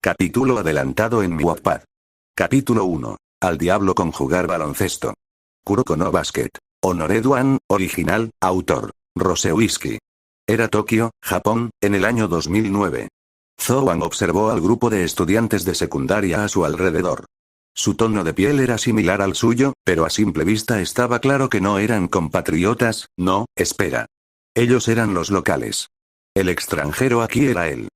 Capítulo adelantado en mi Wattpad. Capítulo 1. Al diablo con jugar baloncesto. Kuroko no Basket. Honore Duan, original, autor. Rose Whisky. Era Tokio, Japón, en el año 2009. Zoan observó al grupo de estudiantes de secundaria a su alrededor. Su tono de piel era similar al suyo, pero a simple vista estaba claro que no eran compatriotas. No, espera. Ellos eran los locales. El extranjero aquí era él.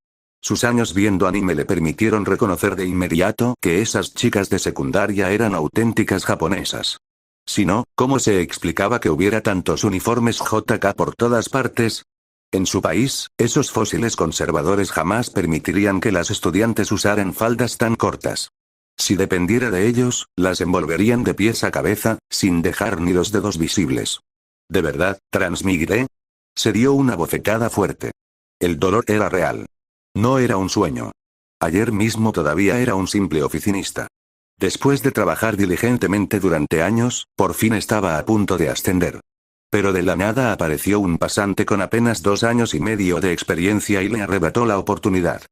Sus años viendo anime le permitieron reconocer de inmediato que esas chicas de secundaria eran auténticas japonesas. Si no, ¿cómo se explicaba que hubiera tantos uniformes JK por todas partes? En su país, esos fósiles conservadores jamás permitirían que las estudiantes usaran faldas tan cortas. Si dependiera de ellos, las envolverían de pies a cabeza, sin dejar ni los dedos visibles. ¿De verdad, transmigré? Se dio una bofetada fuerte. El dolor era real. No era un sueño. Ayer mismo todavía era un simple oficinista. Después de trabajar diligentemente durante años, por fin estaba a punto de ascender. Pero de la nada apareció un pasante con apenas 2 años y medio de experiencia y le arrebató la oportunidad.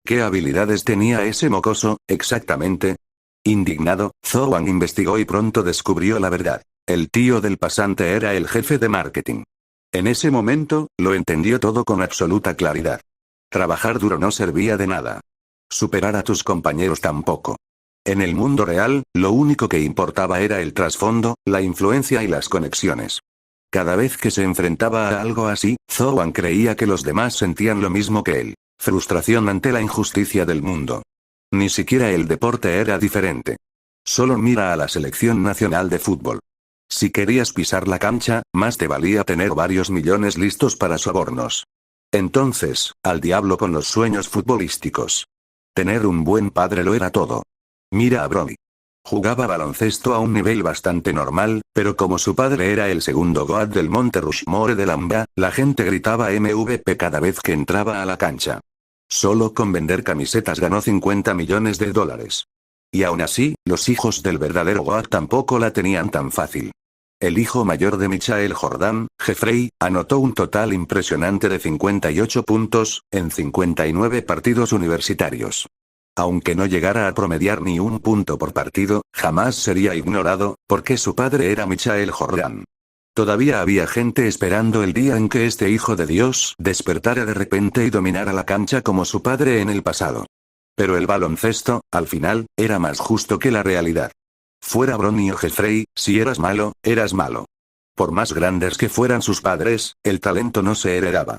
¿Qué habilidades tenía ese mocoso, exactamente? Indignado, Zoan investigó y pronto descubrió la verdad. El tío del pasante era el jefe de marketing. En ese momento, lo entendió todo con absoluta claridad. Trabajar duro no servía de nada. Superar a tus compañeros tampoco. En el mundo real, lo único que importaba era el trasfondo, la influencia y las conexiones. Cada vez que se enfrentaba a algo así, Zoan creía que los demás sentían lo mismo que él. Frustración ante la injusticia del mundo. Ni siquiera el deporte era diferente. Solo mira a la selección nacional de fútbol. Si querías pisar la cancha, más te valía tener varios millones listos para sobornos. Entonces, al diablo con los sueños futbolísticos. Tener un buen padre lo era todo. Mira a Brody. Jugaba baloncesto a un nivel bastante normal, pero como su padre era el segundo GOAT del Monte Rushmore de la NBA, la gente gritaba MVP cada vez que entraba a la cancha. Solo con vender camisetas ganó $50 millones. Y aún así, los hijos del verdadero GOAT tampoco la tenían tan fácil. El hijo mayor de Michael Jordan, Jeffrey, anotó un total impresionante de 58 puntos, en 59 partidos universitarios. Aunque no llegara a promediar ni un punto por partido, jamás sería ignorado, porque su padre era Michael Jordan. Todavía había gente esperando el día en que este hijo de Dios despertara de repente y dominara la cancha como su padre en el pasado. Pero el baloncesto, al final, era más justo que la realidad. Fuera Bronny o Jeffrey, si eras malo, eras malo. Por más grandes que fueran sus padres, el talento no se heredaba.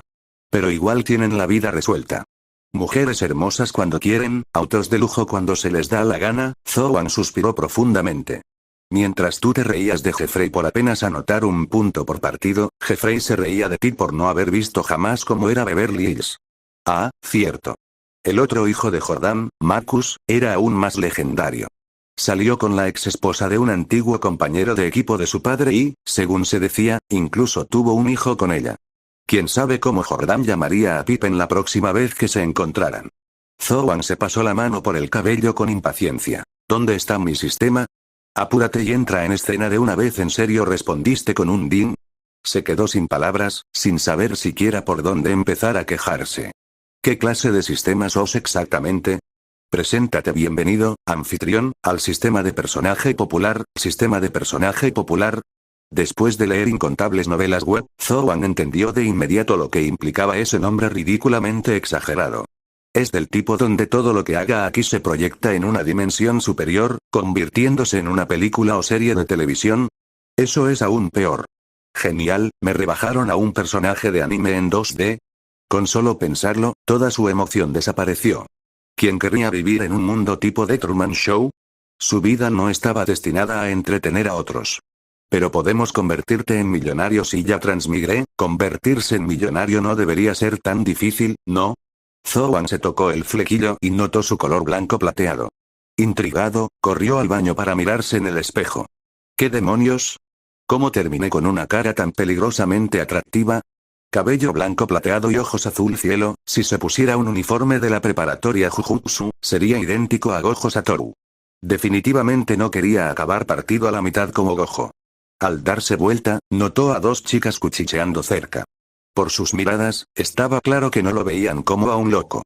Pero igual tienen la vida resuelta. Mujeres hermosas cuando quieren, autos de lujo cuando se les da la gana. Zoan suspiró profundamente. Mientras tú te reías de Jeffrey por apenas anotar un punto por partido, Jeffrey se reía de ti por no haber visto jamás cómo era Beverly Hills. Ah, cierto. El otro hijo de Jordan, Marcus, era aún más legendario. Salió con la ex esposa de un antiguo compañero de equipo de su padre y, según se decía, incluso tuvo un hijo con ella. ¿Quién sabe cómo Jordan llamaría a Pippen la próxima vez que se encontraran? Zoan se pasó la mano por el cabello con impaciencia. ¿Dónde está mi sistema? Apúrate y entra en escena de una vez. ¿En serio respondiste con un ding? Se quedó sin palabras, sin saber siquiera por dónde empezar a quejarse. ¿Qué clase de sistema sos exactamente? Preséntate. Bienvenido, anfitrión, al sistema de personaje popular. ¿Sistema de personaje popular? Después de leer incontables novelas web, Zoan entendió de inmediato lo que implicaba ese nombre ridículamente exagerado. Es del tipo donde todo lo que haga aquí se proyecta en una dimensión superior, convirtiéndose en una película o serie de televisión. Eso es aún peor. Genial, me rebajaron a un personaje de anime en 2D. Con solo pensarlo, toda su emoción desapareció. ¿Quién querría vivir en un mundo tipo The Truman Show? Su vida no estaba destinada a entretener a otros. Pero podemos convertirte en millonario si ya transmigré. Convertirse en millonario no debería ser tan difícil, ¿no? Zoan se tocó el flequillo y notó su color blanco plateado. Intrigado, corrió al baño para mirarse en el espejo. ¿Qué demonios? ¿Cómo terminé con una cara tan peligrosamente atractiva? Cabello blanco plateado y ojos azul cielo. Si se pusiera un uniforme de la preparatoria Jujutsu, sería idéntico a Gojo Satoru. Definitivamente no quería acabar partido a la mitad como Gojo. Al darse vuelta, notó a 2 chicas cuchicheando cerca. Por sus miradas, estaba claro que no lo veían como a un loco.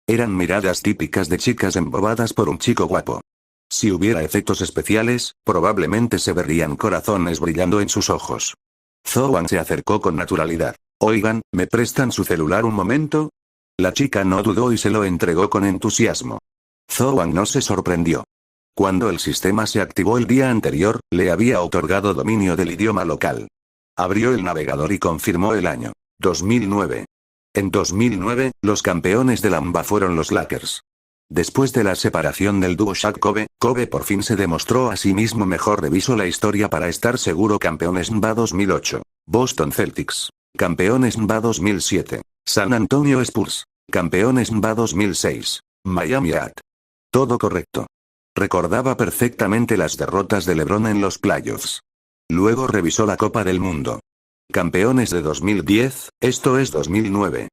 Eran miradas típicas de chicas embobadas por un chico guapo. Si hubiera efectos especiales, probablemente se verían corazones brillando en sus ojos. Zoan se acercó con naturalidad. Oigan, ¿me prestan su celular un momento? La chica no dudó y se lo entregó con entusiasmo. Zoan no se sorprendió. Cuando el sistema se activó el día anterior, le había otorgado dominio del idioma local. Abrió el navegador y confirmó el año. 2009. En 2009, los campeones de la AMBA fueron los Lakers. Después de la separación del dúo Shaq-Kobe, Kobe por fin se demostró a sí mismo mejor. Revisó la historia para estar seguro. Campeones NBA 2008. Boston Celtics. Campeones NBA 2007. San Antonio Spurs. Campeones NBA 2006. Miami Heat. Todo correcto. Recordaba perfectamente las derrotas de LeBron en los playoffs. Luego revisó la Copa del Mundo. Campeones de 2010, esto es 2009.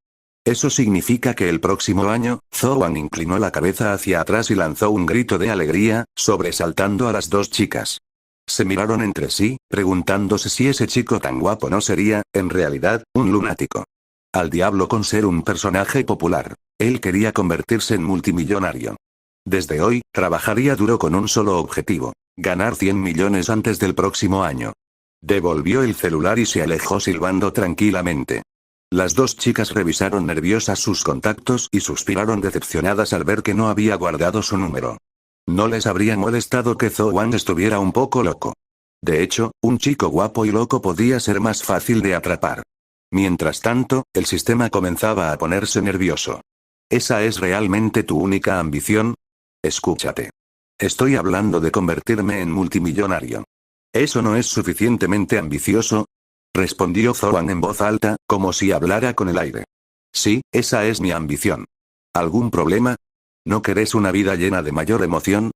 Eso significa que el próximo año, Zoan inclinó la cabeza hacia atrás y lanzó un grito de alegría, sobresaltando a las dos chicas. Se miraron entre sí, preguntándose si ese chico tan guapo no sería, en realidad, un lunático. Al diablo con ser un personaje popular. Él quería convertirse en multimillonario. Desde hoy, trabajaría duro con un solo objetivo: ganar 100 millones antes del próximo año. Devolvió el celular y se alejó silbando tranquilamente. Las dos chicas revisaron nerviosas sus contactos y suspiraron decepcionadas al ver que no había guardado su número. No les habría molestado que Zoan estuviera un poco loco. De hecho, un chico guapo y loco podía ser más fácil de atrapar. Mientras tanto, el sistema comenzaba a ponerse nervioso. ¿Esa es realmente tu única ambición? Escúchate. Estoy hablando de convertirme en multimillonario. ¿Eso no es suficientemente ambicioso? Respondió Zoan en voz alta, como si hablara con el aire. Sí, esa es mi ambición. ¿Algún problema? ¿No querés una vida llena de mayor emoción?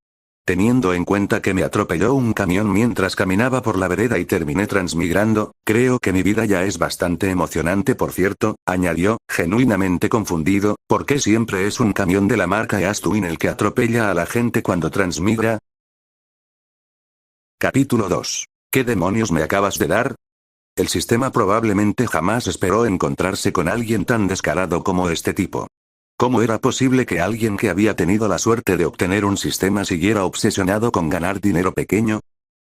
Teniendo en cuenta que me atropelló un camión mientras caminaba por la vereda y terminé transmigrando, creo que mi vida ya es bastante emocionante. Por cierto, añadió, genuinamente confundido, ¿por qué siempre es un camión de la marca Eastwin el que atropella a la gente cuando transmigra? Capítulo 2. ¿Qué demonios me acabas de dar? El sistema probablemente jamás esperó encontrarse con alguien tan descarado como este tipo. ¿Cómo era posible que alguien que había tenido la suerte de obtener un sistema siguiera obsesionado con ganar dinero pequeño?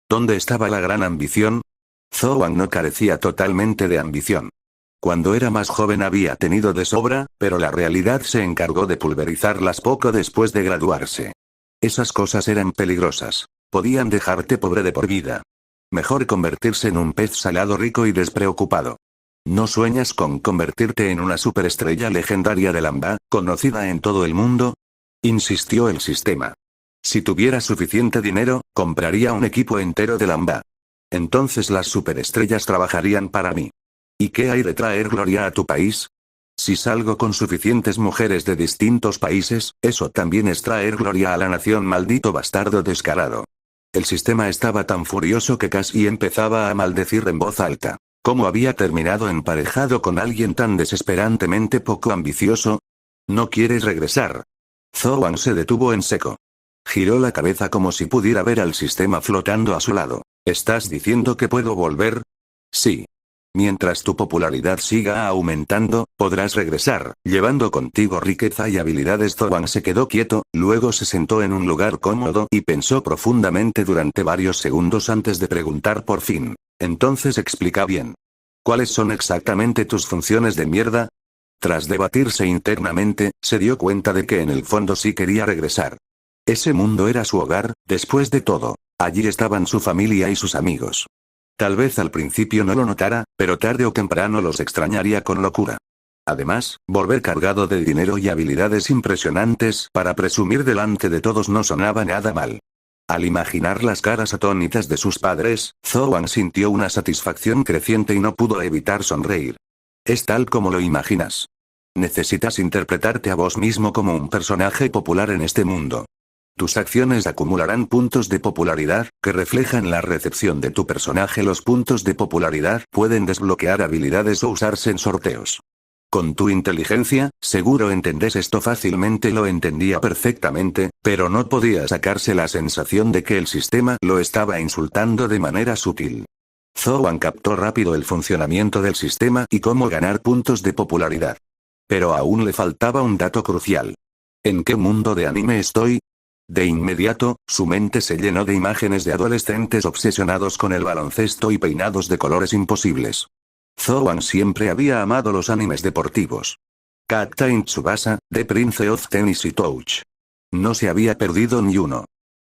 ¿Dónde estaba la gran ambición? Zoan no carecía totalmente de ambición. Cuando era más joven había tenido de sobra, pero la realidad se encargó de pulverizarlas poco después de graduarse. Esas cosas eran peligrosas. Podían dejarte pobre de por vida. Mejor convertirse en un pez salado rico y despreocupado. ¿No sueñas con convertirte en una superestrella legendaria de la NBA, conocida en todo el mundo? Insistió el sistema. Si tuviera suficiente dinero, compraría un equipo entero de la NBA. Entonces las superestrellas trabajarían para mí. ¿Y qué hay de traer gloria a tu país? Si salgo con suficientes mujeres de distintos países, eso también es traer gloria a la nación. Maldito bastardo descarado. El sistema estaba tan furioso que casi empezaba a maldecir en voz alta. ¿Cómo había terminado emparejado con alguien tan desesperantemente poco ambicioso? ¿No quieres regresar? Zoan se detuvo en seco. Giró la cabeza como si pudiera ver al sistema flotando a su lado. ¿Estás diciendo que puedo volver? Sí. Mientras tu popularidad siga aumentando, podrás regresar, llevando contigo riqueza y habilidades. Zoan se quedó quieto, luego se sentó en un lugar cómodo y pensó profundamente durante varios segundos antes de preguntar por fin. Entonces explica bien. ¿Cuáles son exactamente tus funciones de mierda? Tras debatirse internamente, se dio cuenta de que en el fondo sí quería regresar. Ese mundo era su hogar, después de todo. Allí estaban su familia y sus amigos. Tal vez al principio no lo notara, pero tarde o temprano los extrañaría con locura. Además, volver cargado de dinero y habilidades impresionantes para presumir delante de todos no sonaba nada mal. Al imaginar las caras atónitas de sus padres, Zoan sintió una satisfacción creciente y no pudo evitar sonreír. Es tal como lo imaginas. Necesitas interpretarte a vos mismo como un personaje popular en este mundo. Tus acciones acumularán puntos de popularidad, que reflejan la recepción de tu personaje. Los puntos de popularidad pueden desbloquear habilidades o usarse en sorteos. Con tu inteligencia, seguro entendés esto fácilmente. Lo entendía perfectamente, pero no podía sacarse la sensación de que el sistema lo estaba insultando de manera sutil. Zoan captó rápido el funcionamiento del sistema y cómo ganar puntos de popularidad. Pero aún le faltaba un dato crucial. ¿En qué mundo de anime estoy? De inmediato, su mente se llenó de imágenes de adolescentes obsesionados con el baloncesto y peinados de colores imposibles. Zoan siempre había amado los animes deportivos. Captain Tsubasa, The Prince of Tennis y Touch. No se había perdido ni uno.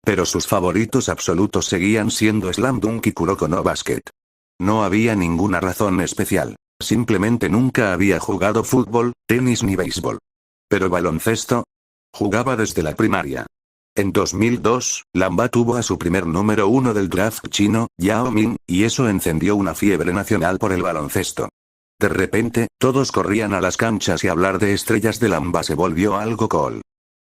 Pero sus favoritos absolutos seguían siendo Slam Dunk y Kuroko no Basket. No había ninguna razón especial. Simplemente nunca había jugado fútbol, tenis ni béisbol. Pero baloncesto. Jugaba desde la primaria. En 2002, Lamba tuvo a su primer número 1 del draft chino, Yao Ming, y eso encendió una fiebre nacional por el baloncesto. De repente, todos corrían a las canchas y hablar de estrellas de Lamba se volvió algo cool.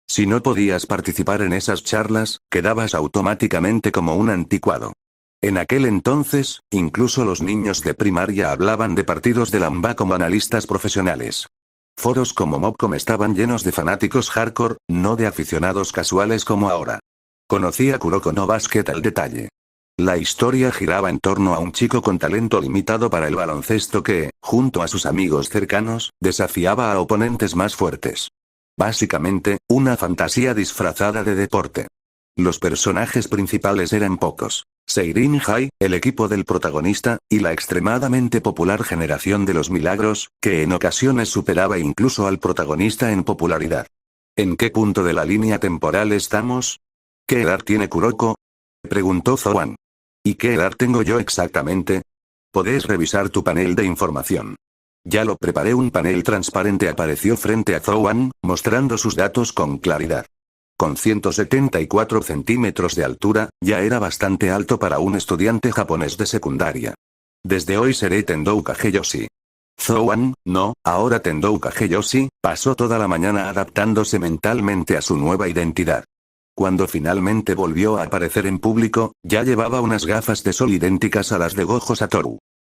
Si no podías participar en esas charlas, quedabas automáticamente como un anticuado. En aquel entonces, incluso los niños de primaria hablaban de partidos de Lamba como analistas profesionales. Foros como Mobcom estaban llenos de fanáticos hardcore, no de aficionados casuales como ahora. Conocí a Kuroko no Basket al detalle. La historia giraba en torno a un chico con talento limitado para el baloncesto que, junto a sus amigos cercanos, desafiaba a oponentes más fuertes. Básicamente, una fantasía disfrazada de deporte. Los personajes principales eran pocos. Seirin High, el equipo del protagonista, y la extremadamente popular generación de los milagros, que en ocasiones superaba incluso al protagonista en popularidad. ¿En qué punto de la línea temporal estamos? ¿Qué edad tiene Kuroko? Preguntó Zoan. ¿Y qué edad tengo yo exactamente? Podés revisar tu panel de información. Ya lo preparé. Un panel transparente apareció frente a Zoan, mostrando sus datos con claridad. Con 174 centímetros de altura, ya era bastante alto para un estudiante japonés de secundaria. Desde hoy seré Tendou Kageyoshi. Zoan, no, ahora Tendou Kageyoshi, pasó toda la mañana adaptándose mentalmente a su nueva identidad. Cuando finalmente volvió a aparecer en público, ya llevaba unas gafas de sol idénticas a las de Gojo Satoru.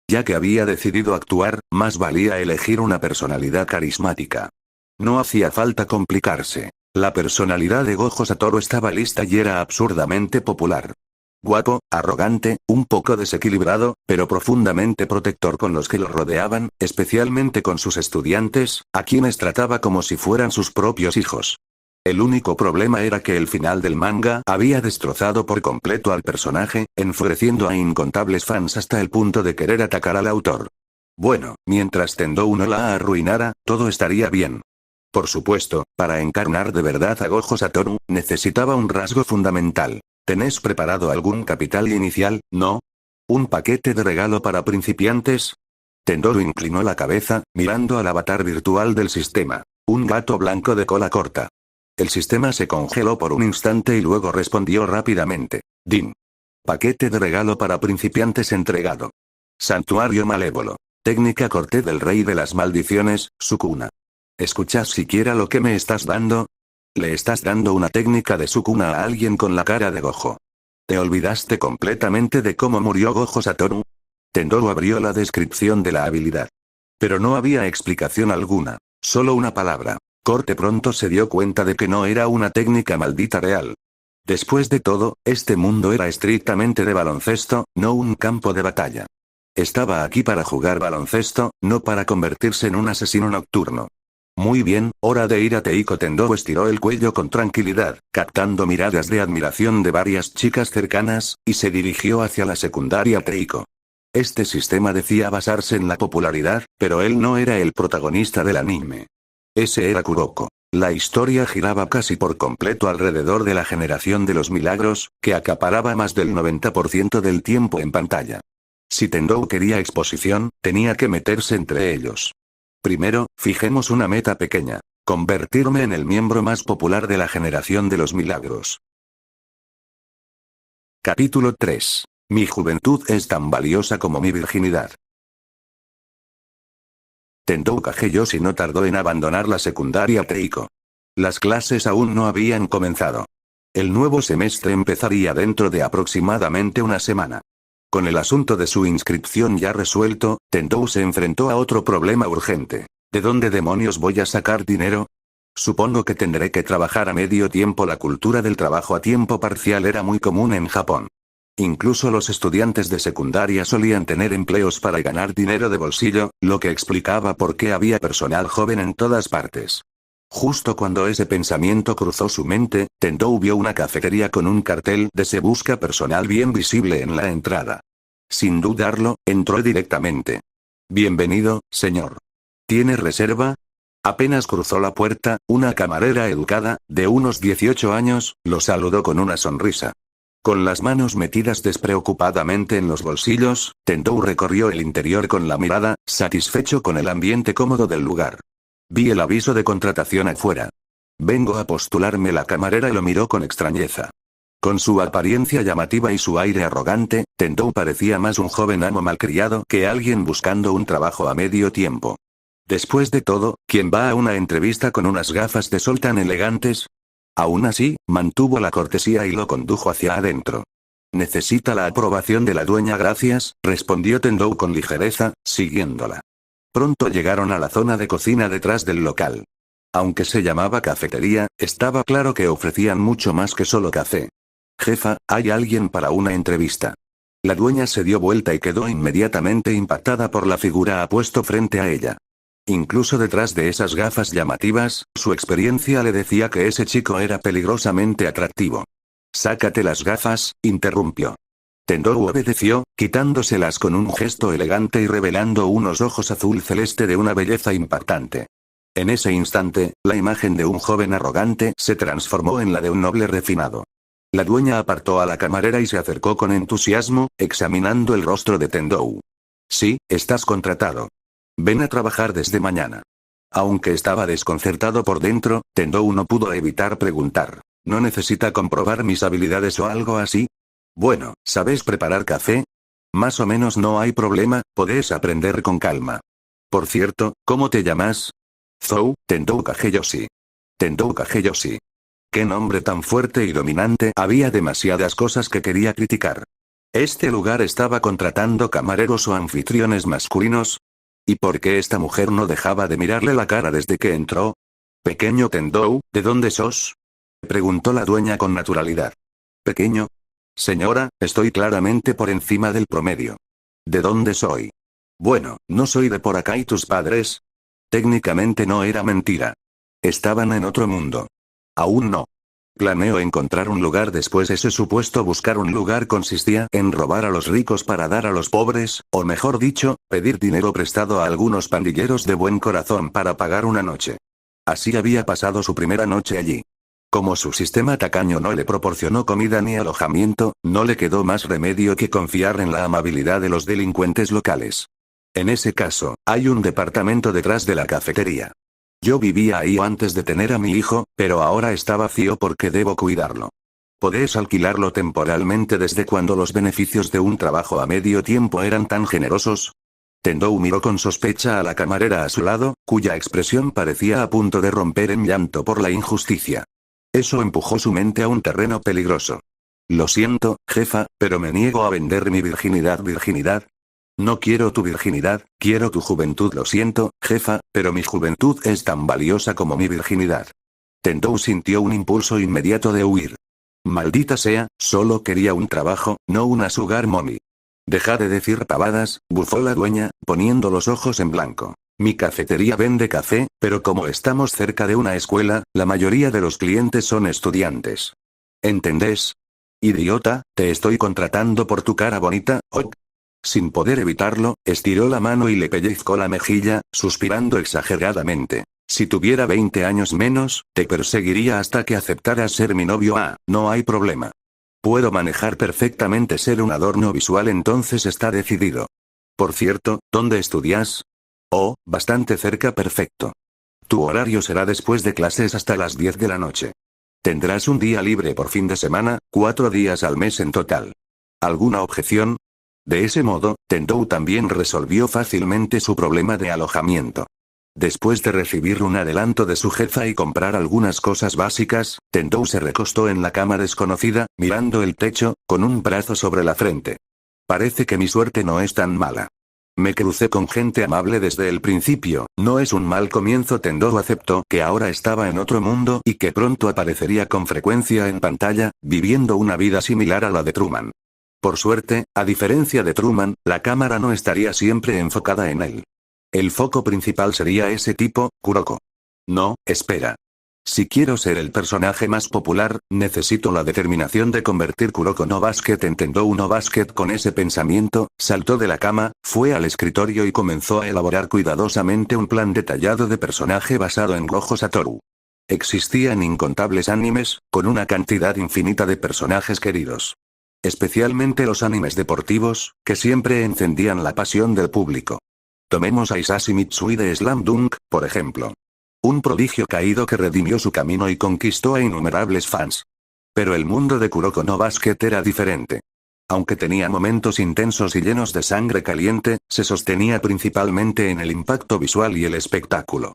Ya que había decidido actuar, más valía elegir una personalidad carismática. No hacía falta complicarse. La personalidad de Gojo Satoru estaba lista y era absurdamente popular. Guapo, arrogante, un poco desequilibrado, pero profundamente protector con los que lo rodeaban, especialmente con sus estudiantes, a quienes trataba como si fueran sus propios hijos. El único problema era que el final del manga había destrozado por completo al personaje, enfureciendo a incontables fans hasta el punto de querer atacar al autor. Bueno, mientras Tendou no la arruinara, todo estaría bien. Por supuesto, para encarnar de verdad a Gojo Satoru, necesitaba un rasgo fundamental. ¿Tenés preparado algún capital inicial, no? ¿Un paquete de regalo para principiantes? Tendou inclinó la cabeza, mirando al avatar virtual del sistema. Un gato blanco de cola corta. El sistema se congeló por un instante y luego respondió rápidamente. Din. Paquete de regalo para principiantes entregado. Santuario malévolo. Técnica corte del rey de las maldiciones, Sukuna. ¿Escuchas siquiera lo que me estás dando? Le estás dando una técnica de Sukuna a alguien con la cara de Gojo. ¿Te olvidaste completamente de cómo murió Gojo Satoru? Tendou abrió la descripción de la habilidad. Pero no había explicación alguna, solo una palabra. Corte pronto se dio cuenta de que no era una técnica maldita real. Después de todo, este mundo era estrictamente de baloncesto, no un campo de batalla. Estaba aquí para jugar baloncesto, no para convertirse en un asesino nocturno. Muy bien, hora de ir a Teiko. Tendou estiró el cuello con tranquilidad, captando miradas de admiración de varias chicas cercanas, y se dirigió hacia la secundaria Teiko. Este sistema decía basarse en la popularidad, pero él no era el protagonista del anime. Ese era Kuroko. La historia giraba casi por completo alrededor de la generación de los milagros, que acaparaba más del 90% del tiempo en pantalla. Si Tendou quería exposición, tenía que meterse entre ellos. Primero, fijemos una meta pequeña. Convertirme en el miembro más popular de la generación de los milagros. Capítulo 3. Mi juventud es tan valiosa como mi virginidad. Tendou Kageyoshi no tardó en abandonar la secundaria Teiko. Las clases aún no habían comenzado. El nuevo semestre empezaría dentro de aproximadamente una semana. Con el asunto de su inscripción ya resuelto, Tendou se enfrentó a otro problema urgente. ¿De dónde demonios voy a sacar dinero? Supongo que tendré que trabajar a medio tiempo. La cultura del trabajo a tiempo parcial era muy común en Japón. Incluso los estudiantes de secundaria solían tener empleos para ganar dinero de bolsillo, lo que explicaba por qué había personal joven en todas partes. Justo cuando ese pensamiento cruzó su mente, Tendou vio una cafetería con un cartel de "Se busca personal" bien visible en la entrada. Sin dudarlo, entró directamente. Bienvenido, señor. ¿Tiene reserva? Apenas cruzó la puerta, una camarera educada, de unos 18 años, lo saludó con una sonrisa. Con las manos metidas despreocupadamente en los bolsillos, Tendou recorrió el interior con la mirada, satisfecho con el ambiente cómodo del lugar. Vi el aviso de contratación afuera. Vengo a postularme. La camarera lo miró con extrañeza. Con su apariencia llamativa y su aire arrogante, Tendou parecía más un joven amo malcriado que alguien buscando un trabajo a medio tiempo. Después de todo, ¿quién va a una entrevista con unas gafas de sol tan elegantes? Aún así, mantuvo la cortesía y lo condujo hacia adentro. Necesita la aprobación de la dueña. Gracias, respondió Tendou con ligereza, siguiéndola. Pronto llegaron a la zona de cocina detrás del local. Aunque se llamaba cafetería, estaba claro que ofrecían mucho más que solo café. Jefa, hay alguien para una entrevista. La dueña se dio vuelta y quedó inmediatamente impactada por la figura apuesto frente a ella. Incluso detrás de esas gafas llamativas, su experiencia le decía que ese chico era peligrosamente atractivo. Sácate las gafas, interrumpió. Tendou obedeció, quitándoselas con un gesto elegante y revelando unos ojos azul celeste de una belleza impactante. En ese instante, la imagen de un joven arrogante se transformó en la de un noble refinado. La dueña apartó a la camarera y se acercó con entusiasmo, examinando el rostro de Tendou. Sí, estás contratado. Ven a trabajar desde mañana. Aunque estaba desconcertado por dentro, Tendou no pudo evitar preguntar. ¿No necesita comprobar mis habilidades o algo así? Bueno, ¿sabes preparar café? Más o menos. No hay problema, podés aprender con calma. Por cierto, ¿cómo te llamas? Zhou, Tendou Kageyoshi. Tendou Kageyoshi. Qué nombre tan fuerte y dominante. Había demasiadas cosas que quería criticar. ¿Este lugar estaba contratando camareros o anfitriones masculinos? ¿Y por qué esta mujer no dejaba de mirarle la cara desde que entró? Pequeño Tendou, ¿de dónde sos? Preguntó la dueña con naturalidad. ¿Pequeño? Señora, estoy claramente por encima del promedio. ¿De dónde soy? Bueno, no soy de por acá. ¿Y tus padres? Técnicamente no era mentira. Estaban en otro mundo. Aún no. Planeo encontrar un lugar después. Ese supuesto buscar un lugar consistía en robar a los ricos para dar a los pobres, o mejor dicho, pedir dinero prestado a algunos pandilleros de buen corazón para pagar una noche. Así había pasado su primera noche allí. Como su sistema tacaño no le proporcionó comida ni alojamiento, no le quedó más remedio que confiar en la amabilidad de los delincuentes locales. En ese caso, hay un departamento detrás de la cafetería. Yo vivía ahí antes de tener a mi hijo, pero ahora está vacío porque debo cuidarlo. Podés alquilarlo temporalmente. ¿Desde cuando los beneficios de un trabajo a medio tiempo eran tan generosos? Tendou miró con sospecha a la camarera a su lado, cuya expresión parecía a punto de romper en llanto por la injusticia. Eso empujó su mente a un terreno peligroso. Lo siento, jefa, pero me niego a vender mi virginidad. ¿Virginidad? No quiero tu virginidad, quiero tu juventud. Lo siento, jefa, pero mi juventud es tan valiosa como mi virginidad. Tendou sintió un impulso inmediato de huir. Maldita sea, solo quería un trabajo, no una sugar mommy. Deja de decir pavadas, bufó la dueña, poniendo los ojos en blanco. Mi cafetería vende café, pero como estamos cerca de una escuela, la mayoría de los clientes son estudiantes. ¿Entendés? Idiota, te estoy contratando por tu cara bonita, ¿ok? Sin poder evitarlo, estiró la mano y le pellizcó la mejilla, suspirando exageradamente. Si tuviera 20 años menos, te perseguiría hasta que aceptaras ser mi novio. Ah, no hay problema. Puedo manejar perfectamente ser un adorno visual. Entonces está decidido. Por cierto, ¿dónde estudias? Oh, bastante cerca. Perfecto. Tu horario será después de clases hasta las 10 de la noche. Tendrás un día libre por fin de semana, 4 días al mes en total. ¿Alguna objeción? De ese modo, Tendou también resolvió fácilmente su problema de alojamiento. Después de recibir un adelanto de su jefa y comprar algunas cosas básicas, Tendou se recostó en la cama desconocida, mirando el techo, con un brazo sobre la frente. Parece que mi suerte no es tan mala. Me crucé con gente amable desde el principio, no es un mal comienzo. Tendou aceptó que ahora estaba en otro mundo y que pronto aparecería con frecuencia en pantalla, viviendo una vida similar a la de Truman. Por suerte, a diferencia de Truman, la cámara no estaría siempre enfocada en él. El foco principal sería ese tipo, Kuroko. No, espera. Si quiero ser el personaje más popular, necesito la determinación de convertir Kuroko no Basket en Tendou no Basket. Con ese pensamiento, saltó de la cama, fue al escritorio y comenzó a elaborar cuidadosamente un plan detallado de personaje basado en Gojo Satoru. Existían incontables animes, con una cantidad infinita de personajes queridos. Especialmente los animes deportivos, que siempre encendían la pasión del público. Tomemos a Hisashi Mitsui de Slam Dunk, por ejemplo. Un prodigio caído que redimió su camino y conquistó a innumerables fans. Pero el mundo de Kuroko no Basket era diferente. Aunque tenía momentos intensos y llenos de sangre caliente, se sostenía principalmente en el impacto visual y el espectáculo.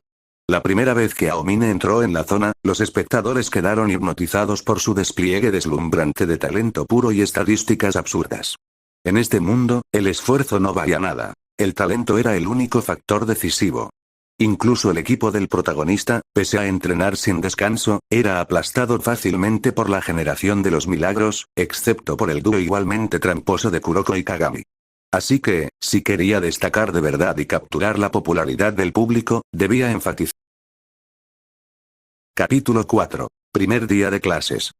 La primera vez que Aomine entró en la zona, los espectadores quedaron hipnotizados por su despliegue deslumbrante de talento puro y estadísticas absurdas. En este mundo, el esfuerzo no valía nada. El talento era el único factor decisivo. Incluso el equipo del protagonista, pese a entrenar sin descanso, era aplastado fácilmente por la generación de los milagros, excepto por el dúo igualmente tramposo de Kuroko y Kagami. Así que, si quería destacar de verdad y capturar la popularidad del público, debía enfatizar. Capítulo 4. Primer día de clases.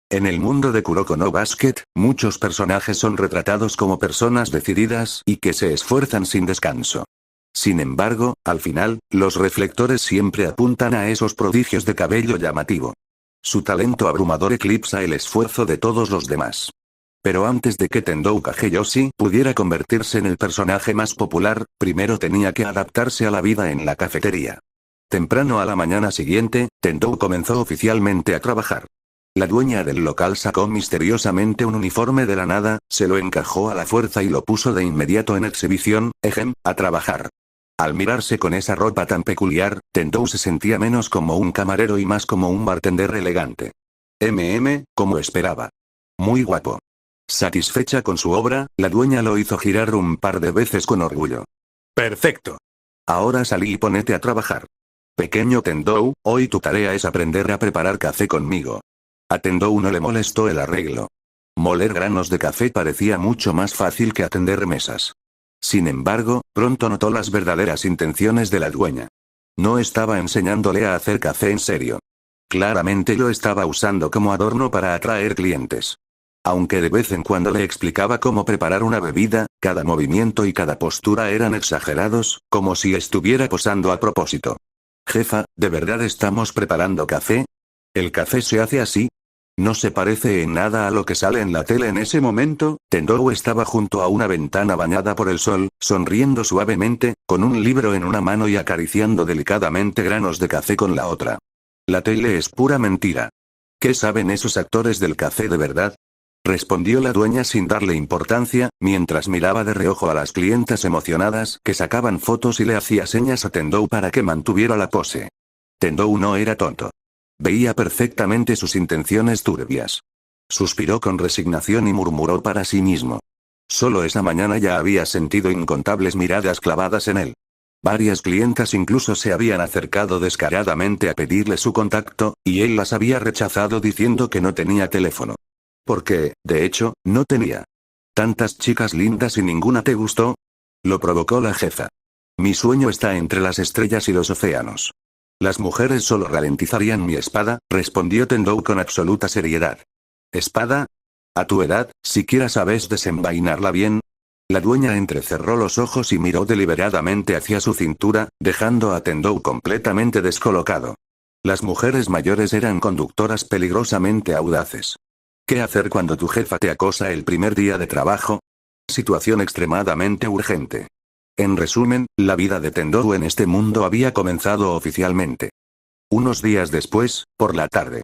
En el mundo de Kuroko no Basket, muchos personajes son retratados como personas decididas y que se esfuerzan sin descanso. Sin embargo, al final, los reflectores siempre apuntan a esos prodigios de cabello llamativo. Su talento abrumador eclipsa el esfuerzo de todos los demás. Pero antes de que Tendou Kageyoshi pudiera convertirse en el personaje más popular, primero tenía que adaptarse a la vida en la cafetería. Temprano a la mañana siguiente, Tendou comenzó oficialmente a trabajar. La dueña del local sacó misteriosamente un uniforme de la nada, se lo encajó a la fuerza y lo puso de inmediato en exhibición, a trabajar. Al mirarse con esa ropa tan peculiar, Tendou se sentía menos como un camarero y más como un bartender elegante. Como esperaba. Muy guapo. Satisfecha con su obra, la dueña lo hizo girar un par de veces con orgullo. Perfecto. Ahora salí y ponete a trabajar. Pequeño Tendou, hoy tu tarea es aprender a preparar café conmigo. A Tendou no le molestó el arreglo. Moler granos de café parecía mucho más fácil que atender mesas. Sin embargo, pronto notó las verdaderas intenciones de la dueña. No estaba enseñándole a hacer café en serio. Claramente lo estaba usando como adorno para atraer clientes. Aunque de vez en cuando le explicaba cómo preparar una bebida, cada movimiento y cada postura eran exagerados, como si estuviera posando a propósito. Jefa, ¿de verdad estamos preparando café? ¿El café se hace así? No se parece en nada a lo que sale en la tele en ese momento. Tendou estaba junto a una ventana bañada por el sol, sonriendo suavemente, con un libro en una mano y acariciando delicadamente granos de café con la otra. La tele es pura mentira. ¿Qué saben esos actores del café de verdad? Respondió la dueña sin darle importancia, mientras miraba de reojo a las clientas emocionadas que sacaban fotos y le hacía señas a Tendou para que mantuviera la pose. Tendou no era tonto. Veía perfectamente sus intenciones turbias. Suspiró con resignación y murmuró para sí mismo. Solo esa mañana ya había sentido incontables miradas clavadas en él. Varias clientas incluso se habían acercado descaradamente a pedirle su contacto, y él las había rechazado diciendo que no tenía teléfono. Porque, de hecho, no tenía. ¿Tantas chicas lindas y ninguna te gustó? Lo provocó la jefa. Mi sueño está entre las estrellas y los océanos. Las mujeres solo ralentizarían mi espada, respondió Tendou con absoluta seriedad. ¿Espada? ¿A tu edad, siquiera sabes desenvainarla bien? La dueña entrecerró los ojos y miró deliberadamente hacia su cintura, dejando a Tendou completamente descolocado. Las mujeres mayores eran conductoras peligrosamente audaces. ¿Qué hacer cuando tu jefa te acosa el primer día de trabajo? Situación extremadamente urgente. En resumen, la vida de Tendou en este mundo había comenzado oficialmente. Unos días después, por la tarde.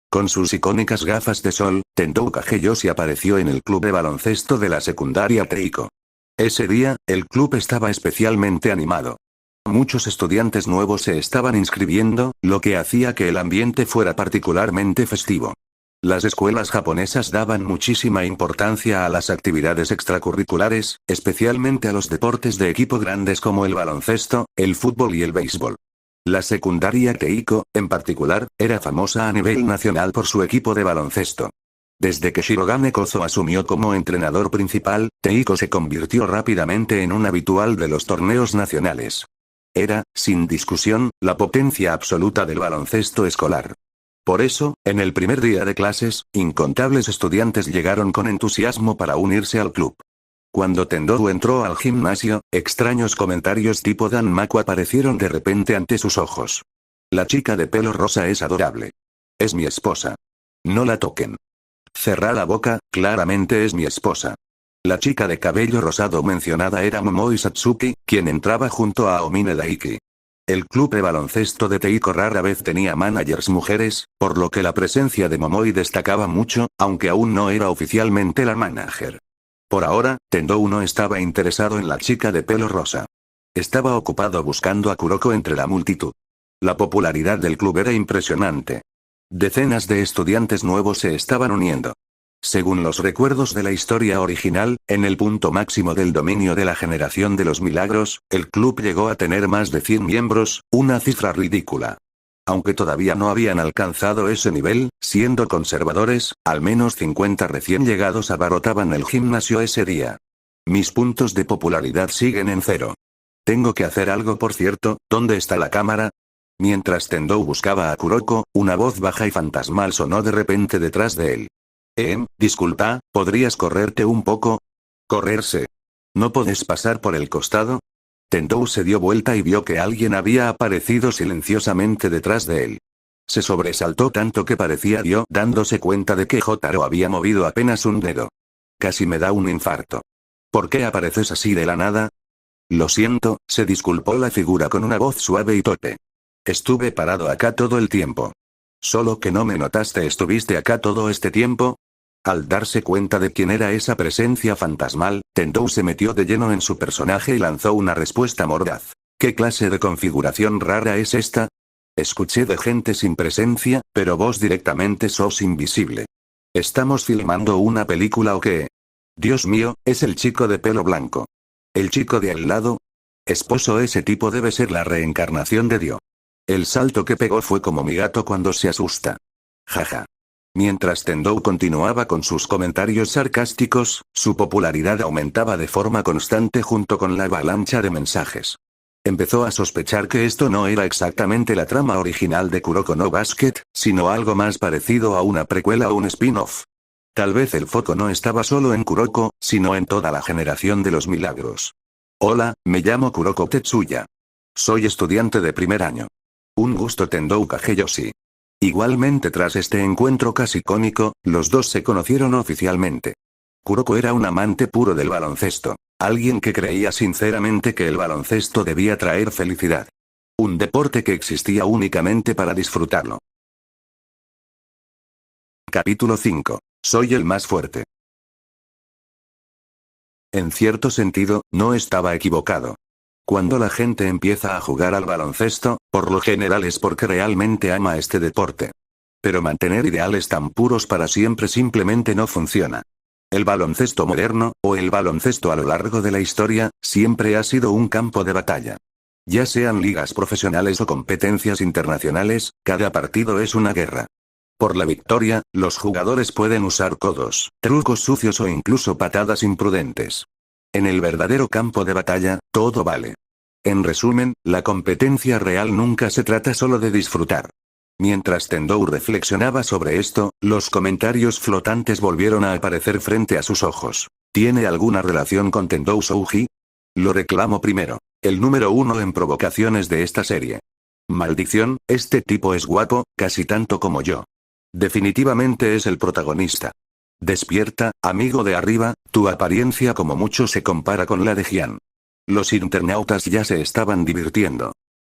Con sus icónicas gafas de sol, Tendou Kageyoshi apareció en el club de baloncesto de la secundaria Teiko. Ese día, el club estaba especialmente animado. Muchos estudiantes nuevos se estaban inscribiendo, lo que hacía que el ambiente fuera particularmente festivo. Las escuelas japonesas daban muchísima importancia a las actividades extracurriculares, especialmente a los deportes de equipo grandes como el baloncesto, el fútbol y el béisbol. La secundaria Teiko, en particular, era famosa a nivel nacional por su equipo de baloncesto. Desde que Shirogane Kozo asumió como entrenador principal, Teiko se convirtió rápidamente en un habitual de los torneos nacionales. Era, sin discusión, la potencia absoluta del baloncesto escolar. Por eso, en el primer día de clases, incontables estudiantes llegaron con entusiasmo para unirse al club. Cuando Tendou entró al gimnasio, extraños comentarios tipo Dan Maku aparecieron de repente ante sus ojos. La chica de pelo rosa es adorable. Es mi esposa. No la toquen. Cerrá la boca, claramente es mi esposa. La chica de cabello rosado mencionada era Momoi Satsuki, quien entraba junto a Omine Daiki. El club de baloncesto de Teiko rara vez tenía managers mujeres, por lo que la presencia de Momoi destacaba mucho, aunque aún no era oficialmente la manager. Por ahora, Tendou no estaba interesado en la chica de pelo rosa. Estaba ocupado buscando a Kuroko entre la multitud. La popularidad del club era impresionante. Decenas de estudiantes nuevos se estaban uniendo. Según los recuerdos de la historia original, en el punto máximo del dominio de la generación de los milagros, el club llegó a tener más de 100 miembros, una cifra ridícula. Aunque todavía no habían alcanzado ese nivel, siendo conservadores, al menos 50 recién llegados abarrotaban el gimnasio ese día. Mis puntos de popularidad siguen en cero. Tengo que hacer algo, por cierto. ¿Dónde está la cámara? Mientras Tendou buscaba a Kuroko, una voz baja y fantasmal sonó de repente detrás de él. Disculpa, ¿podrías correrte un poco? ¿Correrse? ¿No podés pasar por el costado? Tendou se dio vuelta y vio que alguien había aparecido silenciosamente detrás de él. Se sobresaltó tanto que parecía Dio dándose cuenta de que Jotaro había movido apenas un dedo. Casi me da un infarto. ¿Por qué apareces así de la nada? Lo siento, se disculpó la figura con una voz suave y torpe. Estuve parado acá todo el tiempo. Solo que no me notaste. ¿Estuviste acá todo este tiempo? Al darse cuenta de quién era esa presencia fantasmal, Tendou se metió de lleno en su personaje y lanzó una respuesta mordaz. ¿Qué clase de configuración rara es esta? Escuché de gente sin presencia, pero vos directamente sos invisible. ¿Estamos filmando una película o qué? Dios mío, es el chico de pelo blanco. ¿El chico de al lado? Esposo, ese tipo debe ser la reencarnación de Dio. El salto que pegó fue como mi gato cuando se asusta. Jaja. Mientras Tendou continuaba con sus comentarios sarcásticos, su popularidad aumentaba de forma constante junto con la avalancha de mensajes. Empezó a sospechar que esto no era exactamente la trama original de Kuroko no Basket, sino algo más parecido a una precuela o un spin-off. Tal vez el foco no estaba solo en Kuroko, sino en toda la generación de los milagros. Hola, me llamo Kuroko Tetsuya. Soy estudiante de primer año. Un gusto, Tendou Kageyoshi. Igualmente, tras este encuentro casi cómico, los dos se conocieron oficialmente. Kuroko era un amante puro del baloncesto, alguien que creía sinceramente que el baloncesto debía traer felicidad. Un deporte que existía únicamente para disfrutarlo. Capítulo 5. Soy el más fuerte. En cierto sentido, no estaba equivocado. Cuando la gente empieza a jugar al baloncesto, por lo general es porque realmente ama este deporte. Pero mantener ideales tan puros para siempre simplemente no funciona. El baloncesto moderno, o el baloncesto a lo largo de la historia, siempre ha sido un campo de batalla. Ya sean ligas profesionales o competencias internacionales, cada partido es una guerra. Por la victoria, los jugadores pueden usar codos, trucos sucios o incluso patadas imprudentes. En el verdadero campo de batalla, todo vale. En resumen, la competencia real nunca se trata solo de disfrutar. Mientras Tendou reflexionaba sobre esto, los comentarios flotantes volvieron a aparecer frente a sus ojos. ¿Tiene alguna relación con Tendou Souji? Lo reclamo primero. El número 1 en provocaciones de esta serie. Maldición, este tipo es guapo, casi tanto como yo. Definitivamente es el protagonista. Despierta, amigo de arriba, tu apariencia como mucho se compara con la de Jian. Los internautas ya se estaban divirtiendo.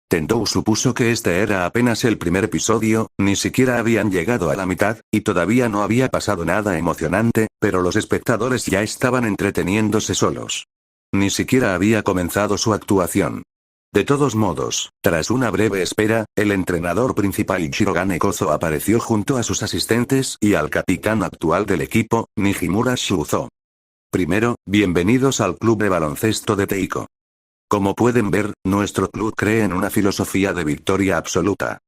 Tendou supuso que este era apenas el primer episodio, ni siquiera habían llegado a la mitad, y todavía no había pasado nada emocionante, pero los espectadores ya estaban entreteniéndose solos. Ni siquiera había comenzado su actuación. De todos modos, tras una breve espera, el entrenador principal Shirogane Kozo apareció junto a sus asistentes y al capitán actual del equipo, Nijimura Shuzo. Primero, bienvenidos al club de baloncesto de Teiko. Como pueden ver, nuestro club cree en una filosofía de victoria absoluta.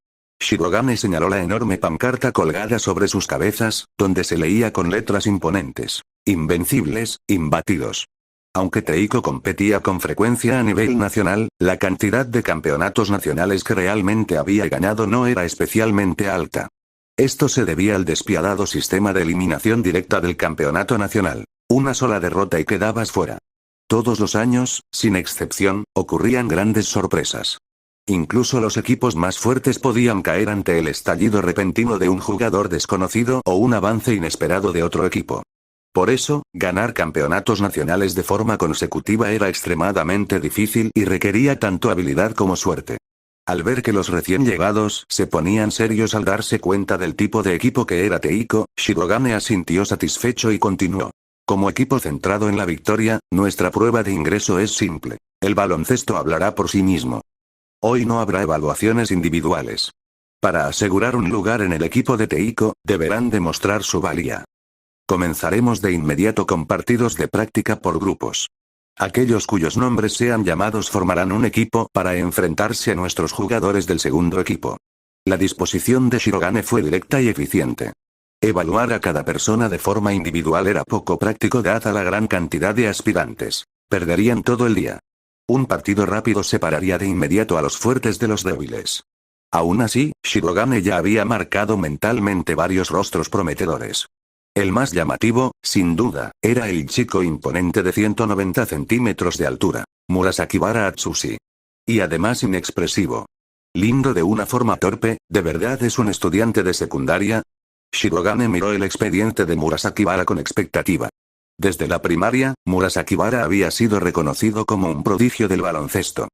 Shirogane señaló la enorme pancarta colgada sobre sus cabezas, donde se leía con letras imponentes: Invencibles, imbatidos. Aunque Teiko competía con frecuencia a nivel nacional, la cantidad de campeonatos nacionales que realmente había ganado no era especialmente alta. Esto se debía al despiadado sistema de eliminación directa del campeonato nacional. Una sola derrota y quedabas fuera. Todos los años, sin excepción, ocurrían grandes sorpresas. Incluso los equipos más fuertes podían caer ante el estallido repentino de un jugador desconocido o un avance inesperado de otro equipo. Por eso, ganar campeonatos nacionales de forma consecutiva era extremadamente difícil y requería tanto habilidad como suerte. Al ver que los recién llegados se ponían serios al darse cuenta del tipo de equipo que era Teiko, Shirogane asintió satisfecho y continuó. Como equipo centrado en la victoria, nuestra prueba de ingreso es simple. El baloncesto hablará por sí mismo. Hoy no habrá evaluaciones individuales. Para asegurar un lugar en el equipo de Teiko, deberán demostrar su valía. Comenzaremos de inmediato con partidos de práctica por grupos. Aquellos cuyos nombres sean llamados formarán un equipo para enfrentarse a nuestros jugadores del segundo equipo. La disposición de Shirogane fue directa y eficiente. Evaluar a cada persona de forma individual era poco práctico dada la gran cantidad de aspirantes. Perderían todo el día. Un partido rápido separaría de inmediato a los fuertes de los débiles. Aún así, Shirogane ya había marcado mentalmente varios rostros prometedores. El más llamativo, sin duda, era el chico imponente de 190 centímetros de altura, Murasakibara Atsushi. Y además inexpresivo. Lindo de una forma torpe, ¿de verdad es un estudiante de secundaria? Shirogane miró el expediente de Murasakibara con expectativa. Desde la primaria, Murasakibara había sido reconocido como un prodigio del baloncesto.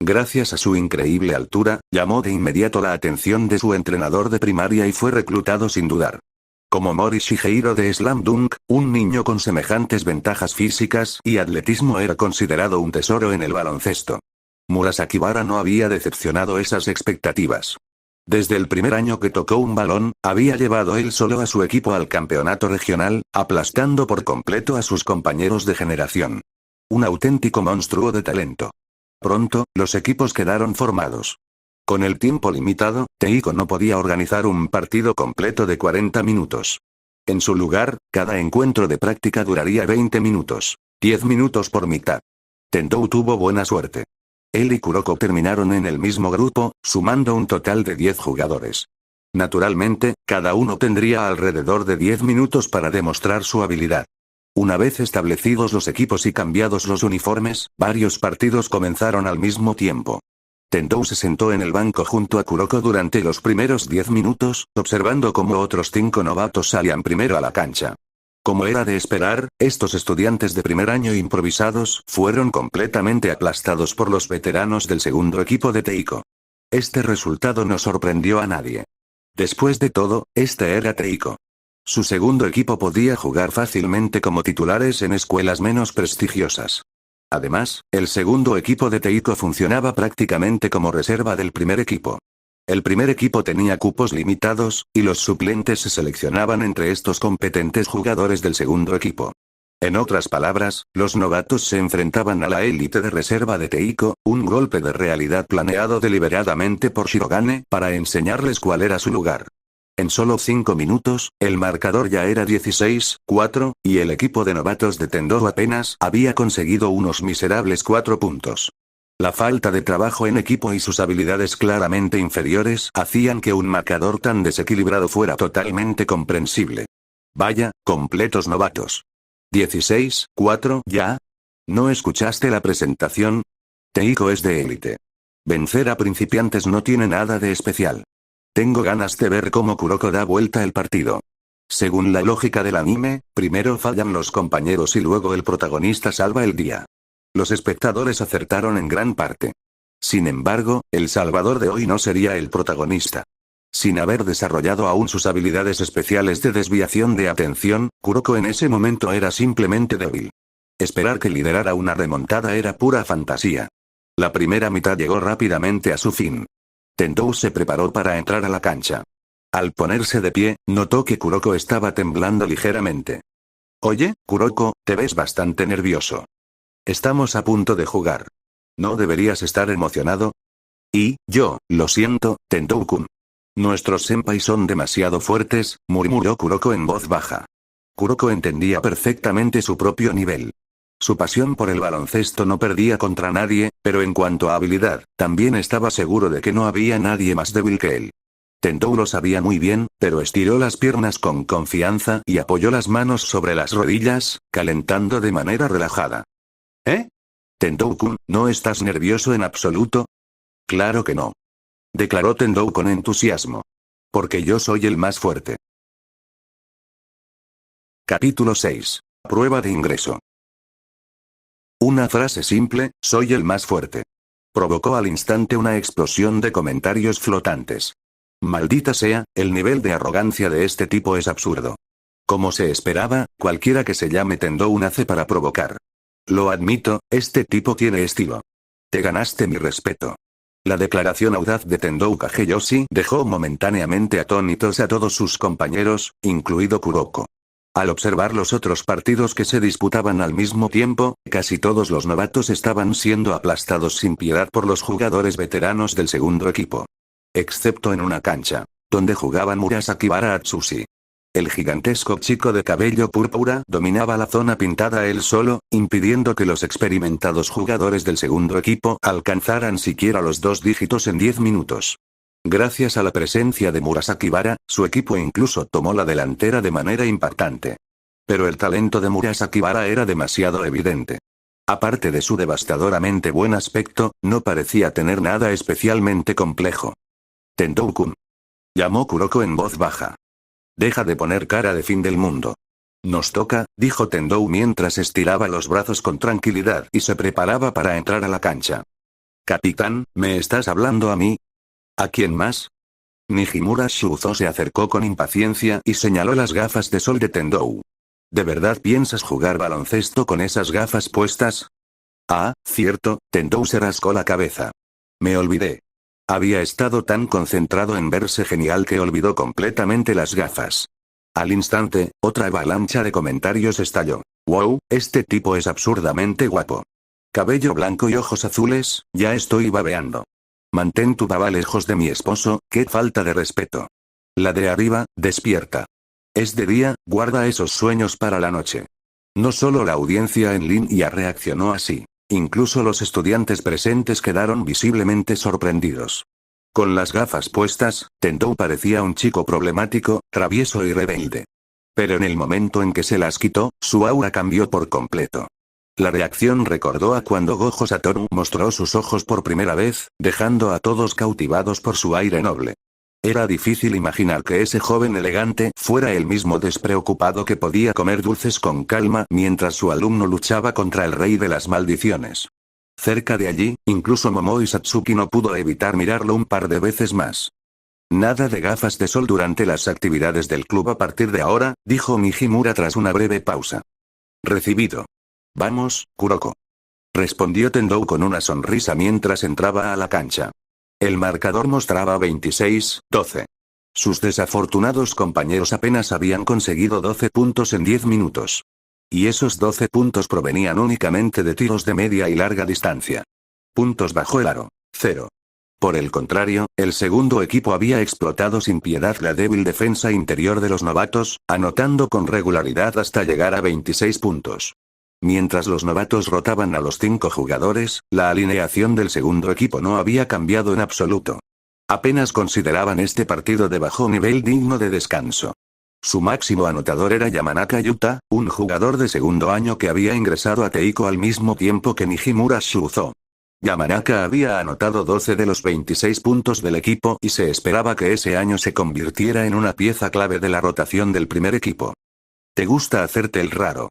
Gracias a su increíble altura, llamó de inmediato la atención de su entrenador de primaria y fue reclutado sin dudar. Como Mori Shigeiro de Slam Dunk, un niño con semejantes ventajas físicas y atletismo era considerado un tesoro en el baloncesto. Murasakibara no había decepcionado esas expectativas. Desde el primer año que tocó un balón, había llevado él solo a su equipo al campeonato regional, aplastando por completo a sus compañeros de generación. Un auténtico monstruo de talento. Pronto, los equipos quedaron formados. Con el tiempo limitado, Teiko no podía organizar un partido completo de 40 minutos. En su lugar, cada encuentro de práctica duraría 20 minutos, 10 minutos por mitad. Tendou tuvo buena suerte. Él y Kuroko terminaron en el mismo grupo, sumando un total de 10 jugadores. Naturalmente, cada uno tendría alrededor de 10 minutos para demostrar su habilidad. Una vez establecidos los equipos y cambiados los uniformes, varios partidos comenzaron al mismo tiempo. Tendou se sentó en el banco junto a Kuroko durante los primeros 10 minutos, observando cómo otros 5 novatos salían primero a la cancha. Como era de esperar, estos estudiantes de primer año improvisados fueron completamente aplastados por los veteranos del segundo equipo de Teiko. Este resultado no sorprendió a nadie. Después de todo, este era Teiko. Su segundo equipo podía jugar fácilmente como titulares en escuelas menos prestigiosas. Además, el segundo equipo de Teiko funcionaba prácticamente como reserva del primer equipo. El primer equipo tenía cupos limitados, y los suplentes se seleccionaban entre estos competentes jugadores del segundo equipo. En otras palabras, los novatos se enfrentaban a la élite de reserva de Teiko, un golpe de realidad planeado deliberadamente por Shirogane para enseñarles cuál era su lugar. En solo 5 minutos, el marcador ya era 16-4, y el equipo de novatos de Tendou apenas había conseguido unos miserables 4 puntos. La falta de trabajo en equipo y sus habilidades claramente inferiores hacían que un marcador tan desequilibrado fuera totalmente comprensible. Vaya, completos novatos. 16-4, ¿ya? ¿No escuchaste la presentación? Teiko es de élite. Vencer a principiantes no tiene nada de especial. Tengo ganas de ver cómo Kuroko da vuelta el partido. Según la lógica del anime, primero fallan los compañeros y luego el protagonista salva el día. Los espectadores acertaron en gran parte. Sin embargo, el salvador de hoy no sería el protagonista. Sin haber desarrollado aún sus habilidades especiales de desviación de atención, Kuroko en ese momento era simplemente débil. Esperar que liderara una remontada era pura fantasía. La primera mitad llegó rápidamente a su fin. Tendou se preparó para entrar a la cancha. Al ponerse de pie, notó que Kuroko estaba temblando ligeramente. Oye, Kuroko, te ves bastante nervioso. Estamos a punto de jugar. ¿No deberías estar emocionado? Y, yo, lo siento, Tendou-kun. Nuestros senpai son demasiado fuertes, murmuró Kuroko en voz baja. Kuroko entendía perfectamente su propio nivel. Su pasión por el baloncesto no perdía contra nadie, pero en cuanto a habilidad, también estaba seguro de que no había nadie más débil que él. Tendou lo sabía muy bien, pero estiró las piernas con confianza y apoyó las manos sobre las rodillas, calentando de manera relajada. ¿Eh? Tendou-kun, ¿no estás nervioso en absoluto? Claro que no. Declaró Tendou con entusiasmo. Porque yo soy el más fuerte. Capítulo 6. Prueba de ingreso. Una frase simple, soy el más fuerte. Provocó al instante una explosión de comentarios flotantes. Maldita sea, el nivel de arrogancia de este tipo es absurdo. Como se esperaba, cualquiera que se llame Tendou nace para provocar. Lo admito, este tipo tiene estilo. Te ganaste mi respeto. La declaración audaz de Tendou Kageyoshi dejó momentáneamente atónitos a todos sus compañeros, incluido Kuroko. Al observar los otros partidos que se disputaban al mismo tiempo, casi todos los novatos estaban siendo aplastados sin piedad por los jugadores veteranos del segundo equipo. Excepto en una cancha, donde jugaban Murasakibara Atsushi. El gigantesco chico de cabello púrpura dominaba la zona pintada él solo, impidiendo que los experimentados jugadores del segundo equipo alcanzaran siquiera los 2 dígitos en 10 minutos. Gracias a la presencia de Murasakibara, su equipo incluso tomó la delantera de manera impactante. Pero el talento de Murasakibara era demasiado evidente. Aparte de su devastadoramente buen aspecto, no parecía tener nada especialmente complejo. Tendou-kun. Llamó Kuroko en voz baja. Deja de poner cara de fin del mundo. Nos toca, dijo Tendou mientras estiraba los brazos con tranquilidad y se preparaba para entrar a la cancha. Capitán, ¿me estás hablando a mí? ¿A quién más? Nijimura Shuzo se acercó con impaciencia y señaló las gafas de sol de Tendou. ¿De verdad piensas jugar baloncesto con esas gafas puestas? Ah, cierto, Tendou se rascó la cabeza. Me olvidé. Había estado tan concentrado en verse genial que olvidó completamente las gafas. Al instante, otra avalancha de comentarios estalló. Wow, este tipo es absurdamente guapo. Cabello blanco y ojos azules, ya estoy babeando. Mantén tu baba lejos de mi esposo, qué falta de respeto. La de arriba, despierta. Es de día, guarda esos sueños para la noche. No solo la audiencia en línea reaccionó así. Incluso los estudiantes presentes quedaron visiblemente sorprendidos. Con las gafas puestas, Tendou parecía un chico problemático, travieso y rebelde. Pero en el momento en que se las quitó, su aura cambió por completo. La reacción recordó a cuando Gojo Satoru mostró sus ojos por primera vez, dejando a todos cautivados por su aire noble. Era difícil imaginar que ese joven elegante fuera el mismo despreocupado que podía comer dulces con calma mientras su alumno luchaba contra el rey de las maldiciones. Cerca de allí, incluso Momoi Satsuki no pudo evitar mirarlo un par de veces más. Nada de gafas de sol durante las actividades del club a partir de ahora, dijo Nijimura tras una breve pausa. Recibido. Vamos, Kuroko. Respondió Tendou con una sonrisa mientras entraba a la cancha. El marcador mostraba 26-12. Sus desafortunados compañeros apenas habían conseguido 12 puntos en 10 minutos. Y esos 12 puntos provenían únicamente de tiros de media y larga distancia. Puntos bajo el aro, 0. Por el contrario, el segundo equipo había explotado sin piedad la débil defensa interior de los novatos, anotando con regularidad hasta llegar a 26 puntos. Mientras los novatos rotaban a los 5 jugadores, la alineación del segundo equipo no había cambiado en absoluto. Apenas consideraban este partido de bajo nivel digno de descanso. Su máximo anotador era Yamanaka Yuta, un jugador de segundo año que había ingresado a Teiko al mismo tiempo que Nijimura Shuzo. Yamanaka había anotado 12 de los 26 puntos del equipo y se esperaba que ese año se convirtiera en una pieza clave de la rotación del primer equipo. ¿Te gusta hacerte el raro?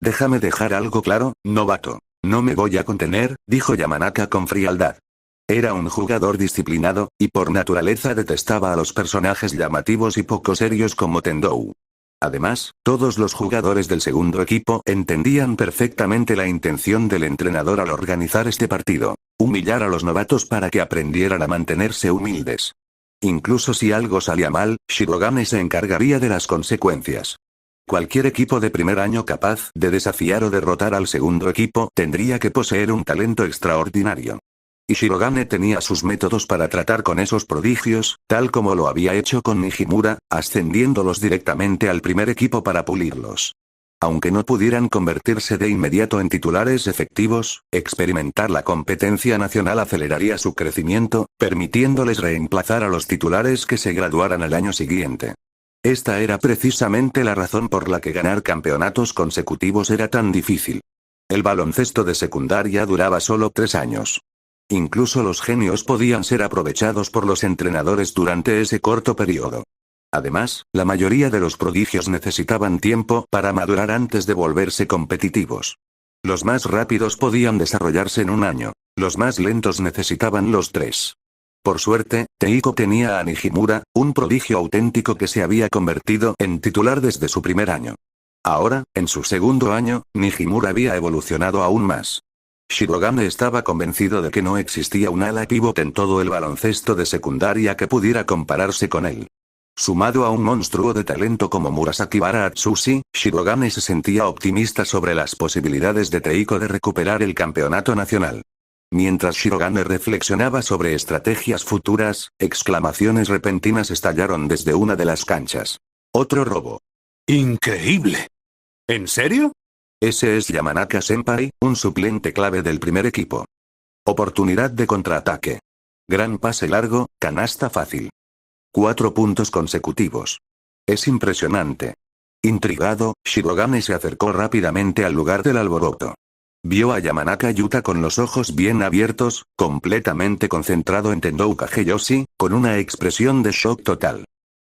Déjame dejar algo claro, novato. No me voy a contener, dijo Yamanaka con frialdad. Era un jugador disciplinado, y por naturaleza detestaba a los personajes llamativos y poco serios como Tendou. Además, todos los jugadores del segundo equipo entendían perfectamente la intención del entrenador al organizar este partido: humillar a los novatos para que aprendieran a mantenerse humildes. Incluso si algo salía mal, Shirogane se encargaría de las consecuencias. Cualquier equipo de primer año capaz de desafiar o derrotar al segundo equipo tendría que poseer un talento extraordinario. Y Shirogane tenía sus métodos para tratar con esos prodigios, tal como lo había hecho con Nijimura, ascendiéndolos directamente al primer equipo para pulirlos. Aunque no pudieran convertirse de inmediato en titulares efectivos, experimentar la competencia nacional aceleraría su crecimiento, permitiéndoles reemplazar a los titulares que se graduaran al año siguiente. Esta era precisamente la razón por la que ganar campeonatos consecutivos era tan difícil. El baloncesto de secundaria duraba solo 3 años. Incluso los genios podían ser aprovechados por los entrenadores durante ese corto periodo. Además, la mayoría de los prodigios necesitaban tiempo para madurar antes de volverse competitivos. Los más rápidos podían desarrollarse en un año, los más lentos necesitaban los 3. Por suerte, Teiko tenía a Nijimura, un prodigio auténtico que se había convertido en titular desde su primer año. Ahora, en su segundo año, Nijimura había evolucionado aún más. Shirogane estaba convencido de que no existía un ala pívot en todo el baloncesto de secundaria que pudiera compararse con él. Sumado a un monstruo de talento como Murasakibara Atsushi, Shirogane se sentía optimista sobre las posibilidades de Teiko de recuperar el campeonato nacional. Mientras Shirogane reflexionaba sobre estrategias futuras, exclamaciones repentinas estallaron desde una de las canchas. ¡Otro robo! ¡Increíble! ¿En serio? Ese es Yamanaka Senpai, un suplente clave del primer equipo. Oportunidad de contraataque. Gran pase largo, canasta fácil. 4 puntos consecutivos. Es impresionante. Intrigado, Shirogane se acercó rápidamente al lugar del alboroto. Vio a Yamanaka Yuta con los ojos bien abiertos, completamente concentrado en Tendou Kageyoshi, con una expresión de shock total.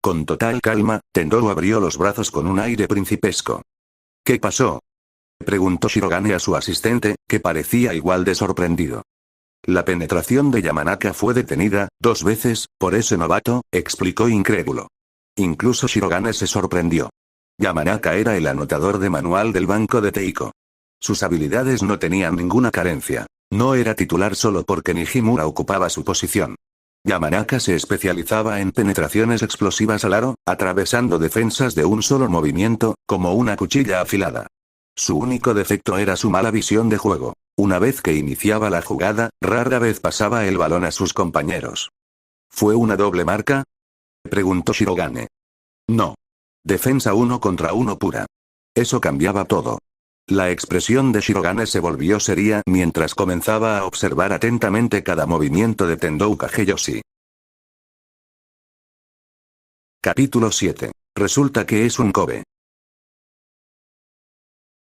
Con total calma, Tendou abrió los brazos con un aire principesco. ¿Qué pasó?, preguntó Shirogane a su asistente, que parecía igual de sorprendido. La penetración de Yamanaka fue detenida 2 veces, por ese novato, explicó incrédulo. Incluso Shirogane se sorprendió. Yamanaka era el anotador de manual del banco de Teiko. Sus habilidades no tenían ninguna carencia. No era titular solo porque Nijimura ocupaba su posición. Yamanaka se especializaba en penetraciones explosivas al aro, atravesando defensas de un solo movimiento, como una cuchilla afilada. Su único defecto era su mala visión de juego. Una vez que iniciaba la jugada, rara vez pasaba el balón a sus compañeros. ¿Fue una doble marca?, preguntó Shirogane. No. Defensa 1 contra 1 pura. Eso cambiaba todo. La expresión de Shirogane se volvió seria mientras comenzaba a observar atentamente cada movimiento de Tendou Kageyoshi. Capítulo 7. Resulta que es un Kobe.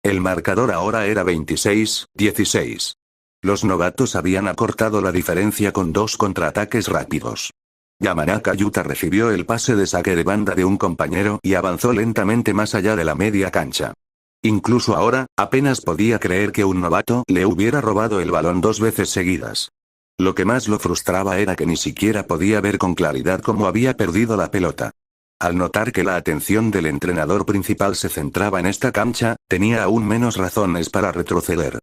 El marcador ahora era 26-16. Los novatos habían acortado la diferencia con 2 contraataques rápidos. Yamanaka Yuta recibió el pase de saque de banda de un compañero y avanzó lentamente más allá de la media cancha. Incluso ahora, apenas podía creer que un novato le hubiera robado el balón 2 veces seguidas. Lo que más lo frustraba era que ni siquiera podía ver con claridad cómo había perdido la pelota. Al notar que la atención del entrenador principal se centraba en esta cancha, tenía aún menos razones para retroceder.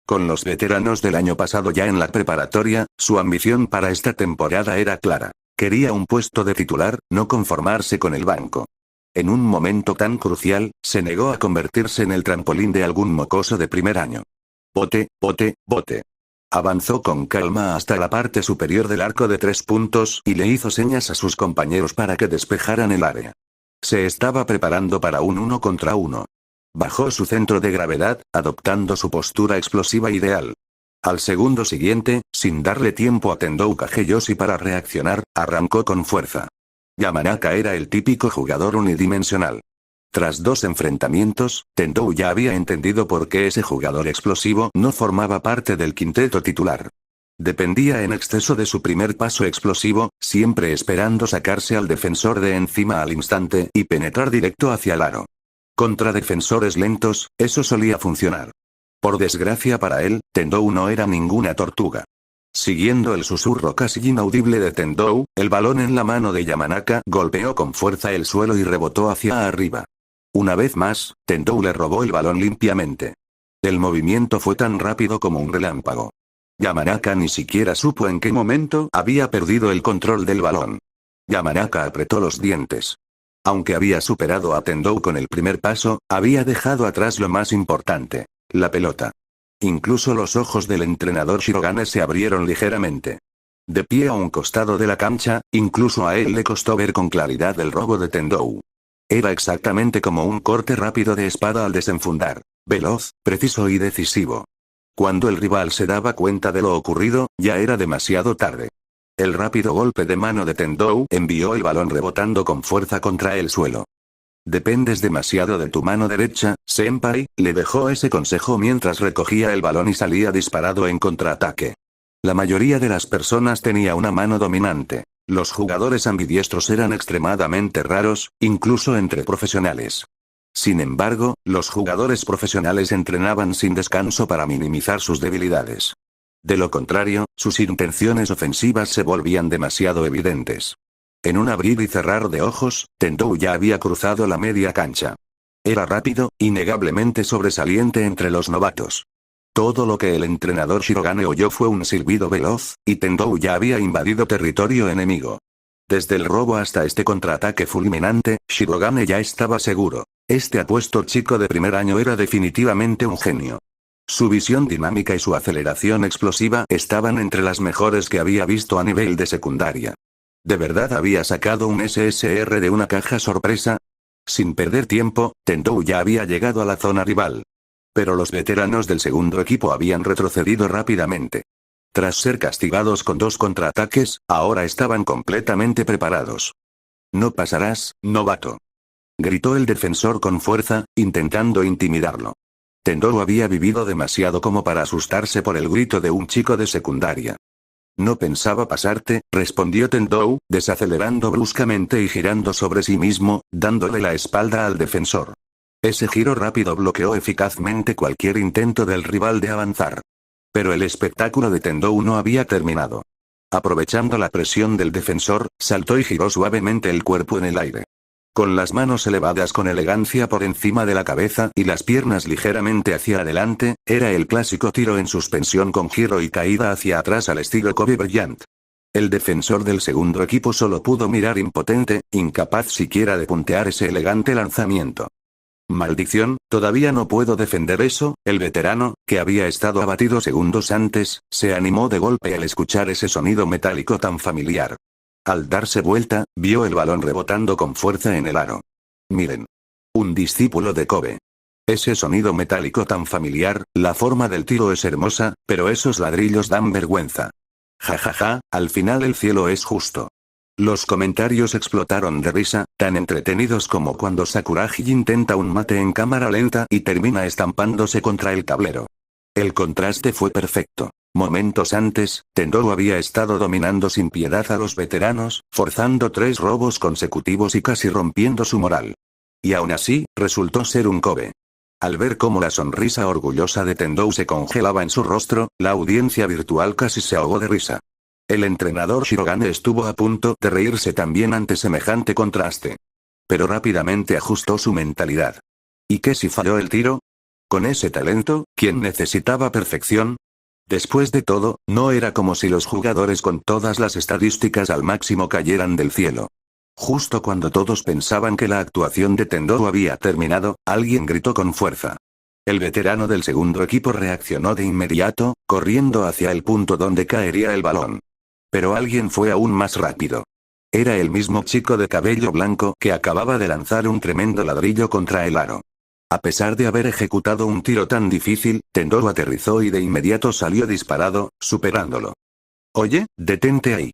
Con los veteranos del año pasado ya en la preparatoria, su ambición para esta temporada era clara. Quería un puesto de titular, no conformarse con el banco. En un momento tan crucial, se negó a convertirse en el trampolín de algún mocoso de primer año. Bote, bote, bote. Avanzó con calma hasta la parte superior del arco de 3 puntos y le hizo señas a sus compañeros para que despejaran el área. Se estaba preparando para un 1 contra 1. Bajó su centro de gravedad, adoptando su postura explosiva ideal. Al segundo siguiente, sin darle tiempo a Tendou Kageyoshi para reaccionar, arrancó con fuerza. Yamanaka era el típico jugador unidimensional. Tras 2 enfrentamientos, Tendou ya había entendido por qué ese jugador explosivo no formaba parte del quinteto titular. Dependía en exceso de su primer paso explosivo, siempre esperando sacarse al defensor de encima al instante y penetrar directo hacia el aro. Contra defensores lentos, eso solía funcionar. Por desgracia para él, Tendou no era ninguna tortuga. Siguiendo el susurro casi inaudible de Tendou, el balón en la mano de Yamanaka golpeó con fuerza el suelo y rebotó hacia arriba. Una vez más, Tendou le robó el balón limpiamente. El movimiento fue tan rápido como un relámpago. Yamanaka ni siquiera supo en qué momento había perdido el control del balón. Yamanaka apretó los dientes. Aunque había superado a Tendou con el primer paso, había dejado atrás lo más importante, la pelota. Incluso los ojos del entrenador Shirogane se abrieron ligeramente. De pie a un costado de la cancha, incluso a él le costó ver con claridad el robo de Tendou. Era exactamente como un corte rápido de espada al desenfundar. Veloz, preciso y decisivo. Cuando el rival se daba cuenta de lo ocurrido, ya era demasiado tarde. El rápido golpe de mano de Tendou envió el balón rebotando con fuerza contra el suelo. Dependes demasiado de tu mano derecha, senpai, le dejó ese consejo mientras recogía el balón y salía disparado en contraataque. La mayoría de las personas tenía una mano dominante. Los jugadores ambidiestros eran extremadamente raros, incluso entre profesionales. Sin embargo, los jugadores profesionales entrenaban sin descanso para minimizar sus debilidades. De lo contrario, sus intenciones ofensivas se volvían demasiado evidentes. En un abrir y cerrar de ojos, Tendou ya había cruzado la media cancha. Era rápido, innegablemente sobresaliente entre los novatos. Todo lo que el entrenador Shirogane oyó fue un silbido veloz, y Tendou ya había invadido territorio enemigo. Desde el robo hasta este contraataque fulminante, Shirogane ya estaba seguro. Este apuesto chico de primer año era definitivamente un genio. Su visión dinámica y su aceleración explosiva estaban entre las mejores que había visto a nivel de secundaria. ¿De verdad había sacado un SSR de una caja sorpresa? Sin perder tiempo, Tendou ya había llegado a la zona rival. Pero los veteranos del segundo equipo habían retrocedido rápidamente. Tras ser castigados con 2 contraataques, ahora estaban completamente preparados. «No pasarás, novato», gritó el defensor con fuerza, intentando intimidarlo. Tendou había vivido demasiado como para asustarse por el grito de un chico de secundaria. «No pensaba pasarte», respondió Tendou, desacelerando bruscamente y girando sobre sí mismo, dándole la espalda al defensor. Ese giro rápido bloqueó eficazmente cualquier intento del rival de avanzar. Pero el espectáculo de Tendou no había terminado. Aprovechando la presión del defensor, saltó y giró suavemente el cuerpo en el aire. Con las manos elevadas con elegancia por encima de la cabeza y las piernas ligeramente hacia adelante, era el clásico tiro en suspensión con giro y caída hacia atrás al estilo Kobe Bryant. El defensor del segundo equipo solo pudo mirar impotente, incapaz siquiera de puntear ese elegante lanzamiento. «Maldición, todavía no puedo defender eso», el veterano, que había estado abatido segundos antes, se animó de golpe al escuchar ese sonido metálico tan familiar. Al darse vuelta, vio el balón rebotando con fuerza en el aro. «Miren. Un discípulo de Kobe. Ese sonido metálico tan familiar, la forma del tiro es hermosa, pero esos ladrillos dan vergüenza. Ja ja ja, al final el cielo es justo». Los comentarios explotaron de risa, tan entretenidos como cuando Sakuragi intenta un mate en cámara lenta y termina estampándose contra el tablero. El contraste fue perfecto. Momentos antes, Tendou había estado dominando sin piedad a los veteranos, forzando 3 robos consecutivos y casi rompiendo su moral. Y aún así, resultó ser un Kobe. Al ver cómo la sonrisa orgullosa de Tendou se congelaba en su rostro, la audiencia virtual casi se ahogó de risa. El entrenador Shirogane estuvo a punto de reírse también ante semejante contraste. Pero rápidamente ajustó su mentalidad. ¿Y qué si falló el tiro? Con ese talento, ¿quién necesitaba perfección? Después de todo, no era como si los jugadores con todas las estadísticas al máximo cayeran del cielo. Justo cuando todos pensaban que la actuación de Tendou había terminado, alguien gritó con fuerza. El veterano del segundo equipo reaccionó de inmediato, corriendo hacia el punto donde caería el balón. Pero alguien fue aún más rápido. Era el mismo chico de cabello blanco que acababa de lanzar un tremendo ladrillo contra el aro. A pesar de haber ejecutado un tiro tan difícil, Tendou aterrizó y de inmediato salió disparado, superándolo. «Oye, detente ahí»,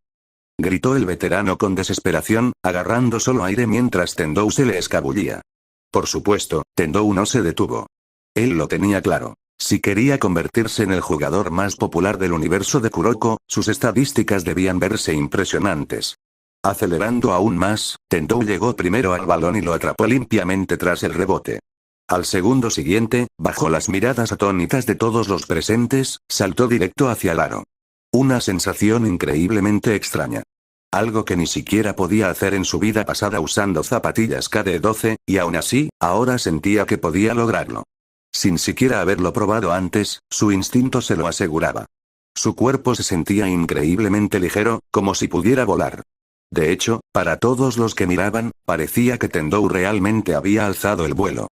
gritó el veterano con desesperación, agarrando solo aire mientras Tendou se le escabullía. Por supuesto, Tendou no se detuvo. Él lo tenía claro. Si quería convertirse en el jugador más popular del universo de Kuroko, sus estadísticas debían verse impresionantes. Acelerando aún más, Tendou llegó primero al balón y lo atrapó limpiamente tras el rebote. Al segundo siguiente, bajo las miradas atónitas de todos los presentes, saltó directo hacia el aro. Una sensación increíblemente extraña. Algo que ni siquiera podía hacer en su vida pasada usando zapatillas KD12, y aún así, ahora sentía que podía lograrlo. Sin siquiera haberlo probado antes, su instinto se lo aseguraba. Su cuerpo se sentía increíblemente ligero, como si pudiera volar. De hecho, para todos los que miraban, parecía que Tendou realmente había alzado el vuelo.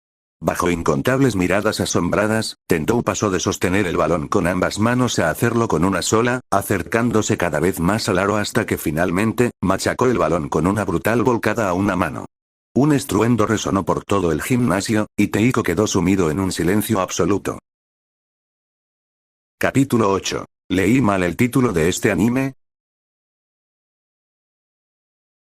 Bajo incontables miradas asombradas, Tendou pasó de sostener el balón con ambas manos a hacerlo con una sola, acercándose cada vez más al aro hasta que finalmente, machacó el balón con una brutal volcada a una mano. Un estruendo resonó por todo el gimnasio, y Teiko quedó sumido en un silencio absoluto. Capítulo 8. ¿Leí mal el título de este anime?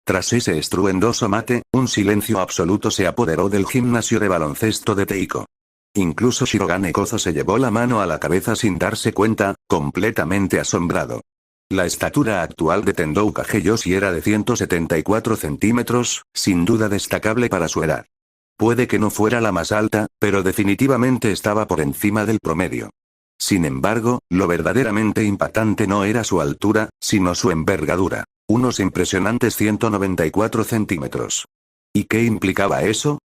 Tras ese estruendoso mate, un silencio absoluto se apoderó del gimnasio de baloncesto de Teiko. Incluso Shirogane Kozo se llevó la mano a la cabeza sin darse cuenta, completamente asombrado. La estatura actual de Tendou Kageyoshi era de 174 centímetros, sin duda destacable para su edad. Puede que no fuera la más alta, pero definitivamente estaba por encima del promedio. Sin embargo, lo verdaderamente impactante no era su altura, sino su envergadura. Unos impresionantes 194 centímetros. ¿Y qué implicaba eso?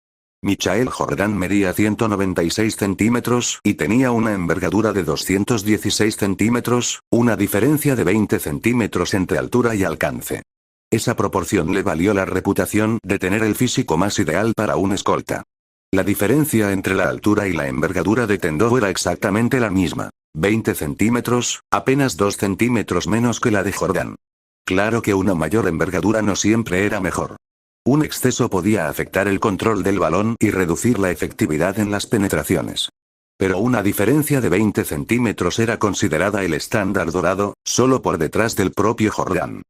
Michael Jordan medía 196 centímetros y tenía una envergadura de 216 centímetros, una diferencia de 20 centímetros entre altura y alcance. Esa proporción le valió la reputación de tener el físico más ideal para un escolta. La diferencia entre la altura y la envergadura de Tendou era exactamente la misma. 20 centímetros, apenas 2 centímetros menos que la de Jordan. Claro que una mayor envergadura no siempre era mejor. Un exceso podía afectar el control del balón y reducir la efectividad en las penetraciones. Pero una diferencia de 20 centímetros era considerada el estándar dorado, solo por detrás del propio Jordan.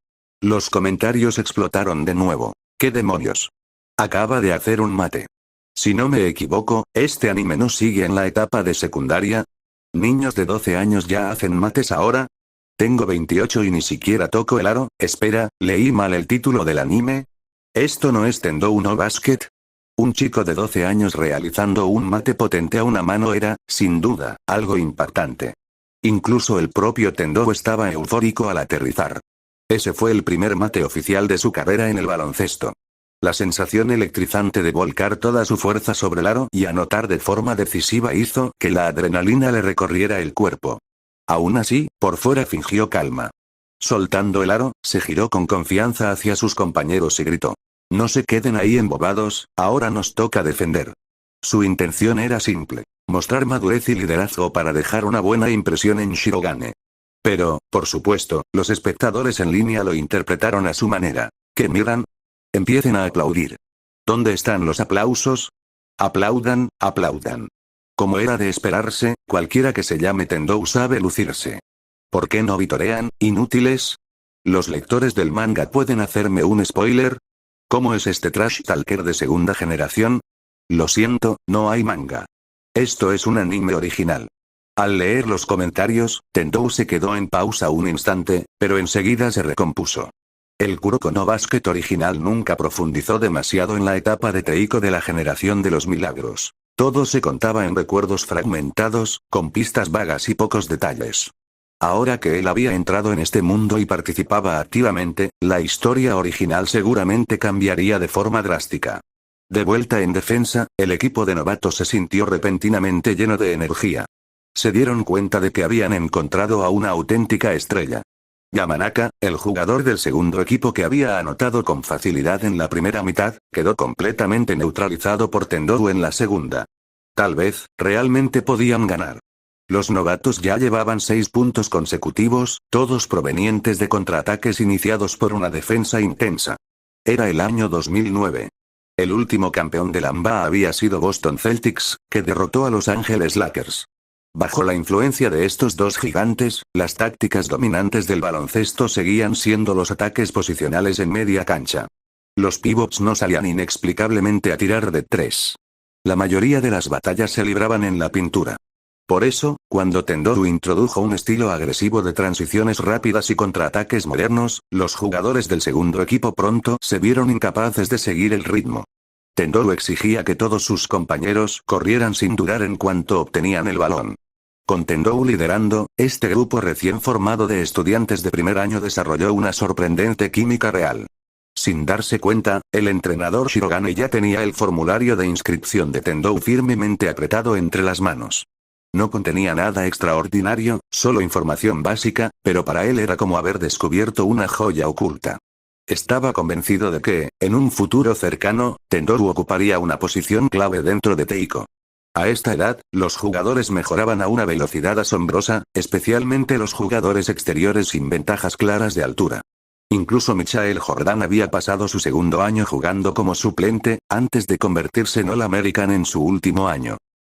Los comentarios explotaron de nuevo. ¿Qué demonios? Acaba de hacer un mate. Si no me equivoco, este anime no sigue en la etapa de secundaria. ¿Niños de 12 años ya hacen mates ahora? Tengo 28 y ni siquiera toco el aro. Espera, ¿leí mal el título del anime? ¿Esto no es Tendou no Basket? Un chico de 12 años realizando un mate potente a una mano era, sin duda, algo impactante. Incluso el propio Tendou estaba eufórico al aterrizar. Ese fue el primer mate oficial de su carrera en el baloncesto. La sensación electrizante de volcar toda su fuerza sobre el aro y anotar de forma decisiva hizo que la adrenalina le recorriera el cuerpo. Aún así, por fuera fingió calma. Soltando el aro, se giró con confianza hacia sus compañeros y gritó: «No se queden ahí embobados, ahora nos toca defender». Su intención era simple: mostrar madurez y liderazgo para dejar una buena impresión en Shirogane. Pero, por supuesto, los espectadores en línea lo interpretaron a su manera. ¿Qué miran? Empiecen a aplaudir. ¿Dónde están los aplausos? Aplaudan, aplaudan. Como era de esperarse, cualquiera que se llame Tendou sabe lucirse. ¿Por qué no vitorean, inútiles? ¿Los lectores del manga pueden hacerme un spoiler? ¿Cómo es este trash talker de segunda generación? Lo siento, no hay manga. Esto es un anime original. Al leer los comentarios, Tendou se quedó en pausa un instante, pero enseguida se recompuso. El Kuroko no Basket original nunca profundizó demasiado en la etapa de Teiko de la generación de los milagros. Todo se contaba en recuerdos fragmentados, con pistas vagas y pocos detalles. Ahora que él había entrado en este mundo y participaba activamente, la historia original seguramente cambiaría de forma drástica. De vuelta en defensa, el equipo de novatos se sintió repentinamente lleno de energía. Se dieron cuenta de que habían encontrado a una auténtica estrella. Yamanaka, el jugador del segundo equipo que había anotado con facilidad en la primera mitad, quedó completamente neutralizado por Tendou en la segunda. Tal vez, realmente podían ganar. Los novatos ya llevaban 6 puntos consecutivos, todos provenientes de contraataques iniciados por una defensa intensa. Era el año 2009. El último campeón de la NBA había sido Boston Celtics, que derrotó a Los Angeles Lakers. Bajo la influencia de estos dos gigantes, las tácticas dominantes del baloncesto seguían siendo los ataques posicionales en media cancha. Los pivots no salían inexplicablemente a tirar de 3. La mayoría de las batallas se libraban en la pintura. Por eso, cuando Tendou introdujo un estilo agresivo de transiciones rápidas y contraataques modernos, los jugadores del segundo equipo pronto se vieron incapaces de seguir el ritmo. Tendou exigía que todos sus compañeros corrieran sin dudar en cuanto obtenían el balón. Con Tendou liderando, este grupo recién formado de estudiantes de primer año desarrolló una sorprendente química real. Sin darse cuenta, el entrenador Shirogane ya tenía el formulario de inscripción de Tendou firmemente apretado entre las manos. No contenía nada extraordinario, solo información básica, pero para él era como haber descubierto una joya oculta. Estaba convencido de que, en un futuro cercano, Tendou ocuparía una posición clave dentro de Teiko. A esta edad, los jugadores mejoraban a una velocidad asombrosa, especialmente los jugadores exteriores sin ventajas claras de altura. Incluso Michael Jordan había pasado su segundo año jugando como suplente, antes de convertirse en All-American en su último año.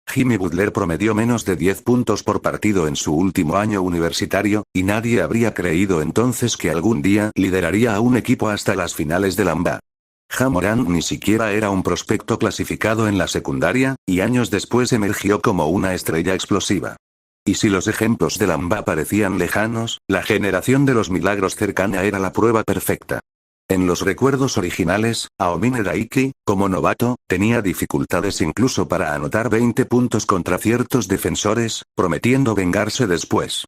Jimmy Butler promedió menos de 10 puntos por partido en su último año universitario, y nadie habría creído entonces que algún día lideraría a un equipo hasta las finales de la NBA. Ja Morant ni siquiera era un prospecto clasificado en la secundaria, y años después emergió como una estrella explosiva. Y si los ejemplos de la NBA parecían lejanos, la generación de los milagros cercana era la prueba perfecta. En los recuerdos originales, Aomine Daiki, como novato, tenía dificultades incluso para anotar 20 puntos contra ciertos defensores, prometiendo vengarse después.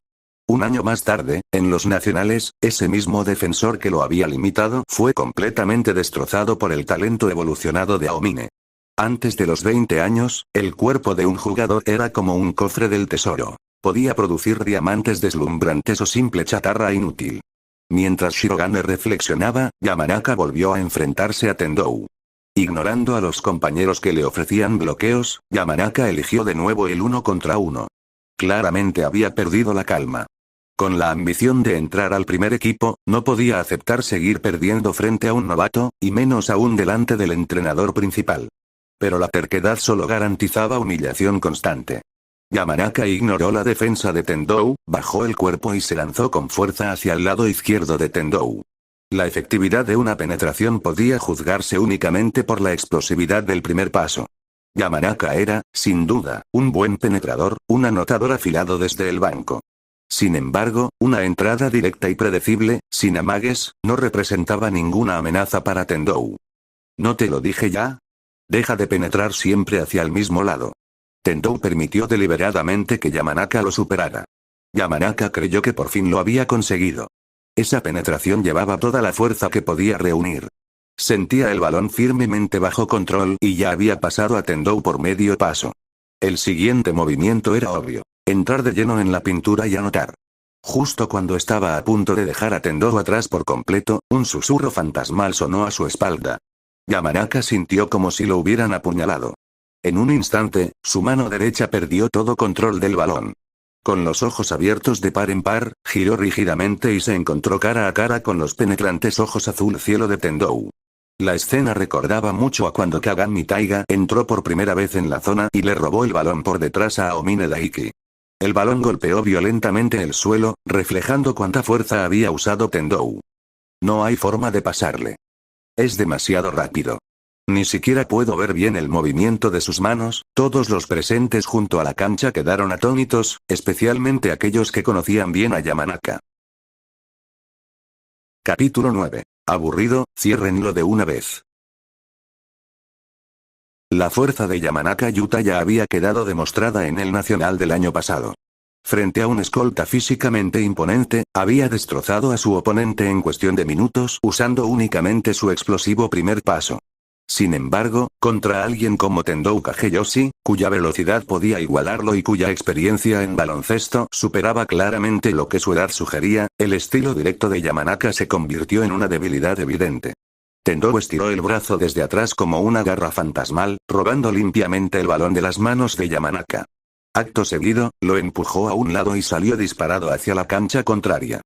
Un año más tarde, en los nacionales, ese mismo defensor que lo había limitado fue completamente destrozado por el talento evolucionado de Aomine. Antes de los 20 años, el cuerpo de un jugador era como un cofre del tesoro. Podía producir diamantes deslumbrantes o simple chatarra inútil. Mientras Shirogane reflexionaba, Yamanaka volvió a enfrentarse a Tendou. Ignorando a los compañeros que le ofrecían bloqueos, Yamanaka eligió de nuevo el 1 contra 1. Claramente había perdido la calma. Con la ambición de entrar al primer equipo, no podía aceptar seguir perdiendo frente a un novato, y menos aún delante del entrenador principal. Pero la terquedad solo garantizaba humillación constante. Yamanaka ignoró la defensa de Tendou, bajó el cuerpo y se lanzó con fuerza hacia el lado izquierdo de Tendou. La efectividad de una penetración podía juzgarse únicamente por la explosividad del primer paso. Yamanaka era, sin duda, un buen penetrador, un anotador afilado desde el banco. Sin embargo, una entrada directa y predecible, sin amagues, no representaba ninguna amenaza para Tendou. ¿No te lo dije ya? Deja de penetrar siempre hacia el mismo lado. Tendou permitió deliberadamente que Yamanaka lo superara. Yamanaka creyó que por fin lo había conseguido. Esa penetración llevaba toda la fuerza que podía reunir. Sentía el balón firmemente bajo control y ya había pasado a Tendou por medio paso. El siguiente movimiento era obvio. Entrar de lleno en la pintura y anotar. Justo cuando estaba a punto de dejar a Tendou atrás por completo, un susurro fantasmal sonó a su espalda. Yamanaka sintió como si lo hubieran apuñalado. En un instante, su mano derecha perdió todo control del balón. Con los ojos abiertos de par en par, giró rígidamente y se encontró cara a cara con los penetrantes ojos azul cielo de Tendou. La escena recordaba mucho a cuando Kagami Taiga entró por primera vez en la zona y le robó el balón por detrás a Aomine Daiki. El balón golpeó violentamente el suelo, reflejando cuánta fuerza había usado Tendou. No hay forma de pasarle. Es demasiado rápido. Ni siquiera puedo ver bien el movimiento de sus manos. Todos los presentes junto a la cancha quedaron atónitos, especialmente aquellos que conocían bien a Yamanaka. Capítulo 9. Aburrido, ciérrenlo de una vez. La fuerza de Yamanaka Yuta ya había quedado demostrada en el Nacional del año pasado. Frente a un escolta físicamente imponente, había destrozado a su oponente en cuestión de minutos usando únicamente su explosivo primer paso. Sin embargo, contra alguien como Tendou Kageyoshi, cuya velocidad podía igualarlo y cuya experiencia en baloncesto superaba claramente lo que su edad sugería, el estilo directo de Yamanaka se convirtió en una debilidad evidente. Tendou estiró el brazo desde atrás como una garra fantasmal, robando limpiamente el balón de las manos de Yamanaka. Acto seguido, lo empujó a un lado y salió disparado hacia la cancha contraria.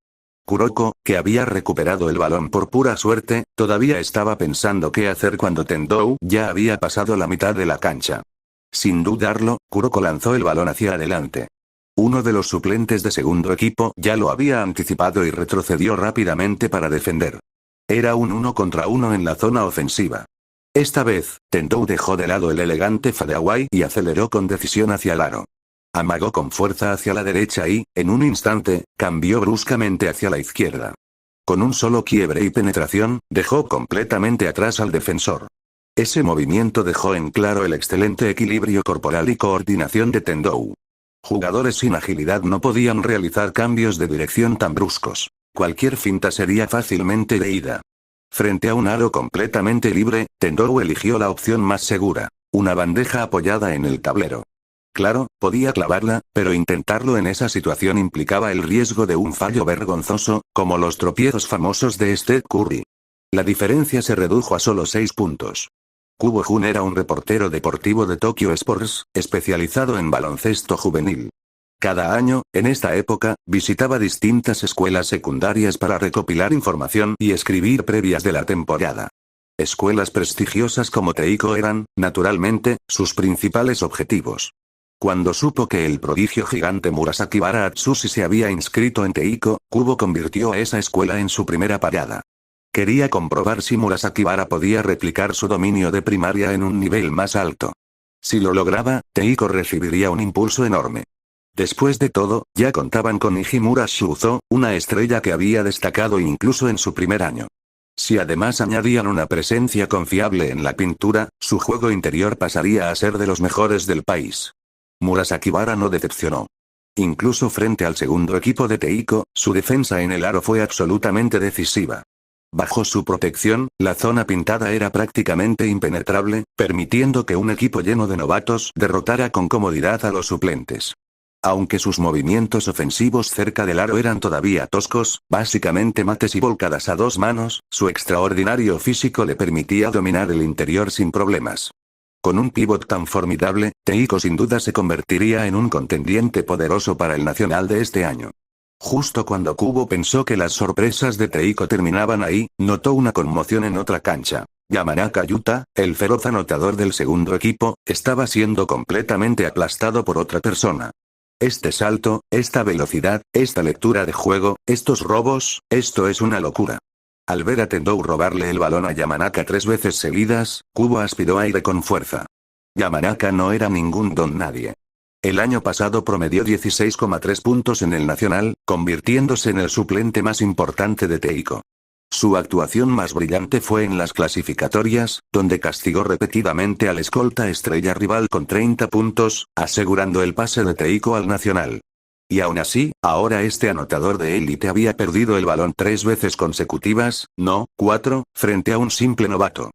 Kuroko, que había recuperado el balón por pura suerte, todavía estaba pensando qué hacer cuando Tendou ya había pasado la mitad de la cancha. Sin dudarlo, Kuroko lanzó el balón hacia adelante. Uno de los suplentes de segundo equipo ya lo había anticipado y retrocedió rápidamente para defender. Era un 1 contra 1 en la zona ofensiva. Esta vez, Tendou dejó de lado el elegante fadeaway y aceleró con decisión hacia el aro. Amagó con fuerza hacia la derecha y, en un instante, cambió bruscamente hacia la izquierda. Con un solo quiebre y penetración, dejó completamente atrás al defensor. Ese movimiento dejó en claro el excelente equilibrio corporal y coordinación de Tendou. Jugadores sin agilidad no podían realizar cambios de dirección tan bruscos. Cualquier finta sería fácilmente leída. Frente a un aro completamente libre, Tendou eligió la opción más segura, una bandeja apoyada en el tablero. Claro, podía clavarla, pero intentarlo en esa situación implicaba el riesgo de un fallo vergonzoso, como los tropiezos famosos de Steph Curry. La diferencia se redujo a solo 6 puntos. Kubo Jun era un reportero deportivo de Tokyo Sports, especializado en baloncesto juvenil. Cada año, en esta época, visitaba distintas escuelas secundarias para recopilar información y escribir previas de la temporada. Escuelas prestigiosas como Teiko eran, naturalmente, sus principales objetivos. Cuando supo que el prodigio gigante Murasakibara Atsushi se había inscrito en Teiko, Kubo convirtió a esa escuela en su primera parada. Quería comprobar si Murasakibara podía replicar su dominio de primaria en un nivel más alto. Si lo lograba, Teiko recibiría un impulso enorme. Después de todo, ya contaban con Nijimura Shuzo, una estrella que había destacado incluso en su primer año. Si además añadían una presencia confiable en la pintura, su juego interior pasaría a ser de los mejores del país. Murasakibara no decepcionó. Incluso frente al segundo equipo de Teiko, su defensa en el aro fue absolutamente decisiva. Bajo su protección, la zona pintada era prácticamente impenetrable, permitiendo que un equipo lleno de novatos derrotara con comodidad a los suplentes. Aunque sus movimientos ofensivos cerca del aro eran todavía toscos, básicamente mates y volcadas a dos manos, su extraordinario físico le permitía dominar el interior sin problemas. Con un pívot tan formidable, Teiko sin duda se convertiría en un contendiente poderoso para el nacional de este año. Justo cuando Kubo pensó que las sorpresas de Teiko terminaban ahí, notó una conmoción en otra cancha. Yamanaka Yuta, el feroz anotador del segundo equipo, estaba siendo completamente aplastado por otra persona. Este salto, esta velocidad, esta lectura de juego, estos robos, esto es una locura. Al ver a Tendou robarle el balón a Yamanaka 3 veces seguidas, Kubo aspiró aire con fuerza. Yamanaka no era ningún don nadie. El año pasado promedió 16,3 puntos en el nacional, convirtiéndose en el suplente más importante de Teiko. Su actuación más brillante fue en las clasificatorias, donde castigó repetidamente al escolta estrella rival con 30 puntos, asegurando el pase de Teiko al nacional. Y aún así, ahora este anotador de élite había perdido el balón 3 veces consecutivas, no, 4, frente a un simple novato.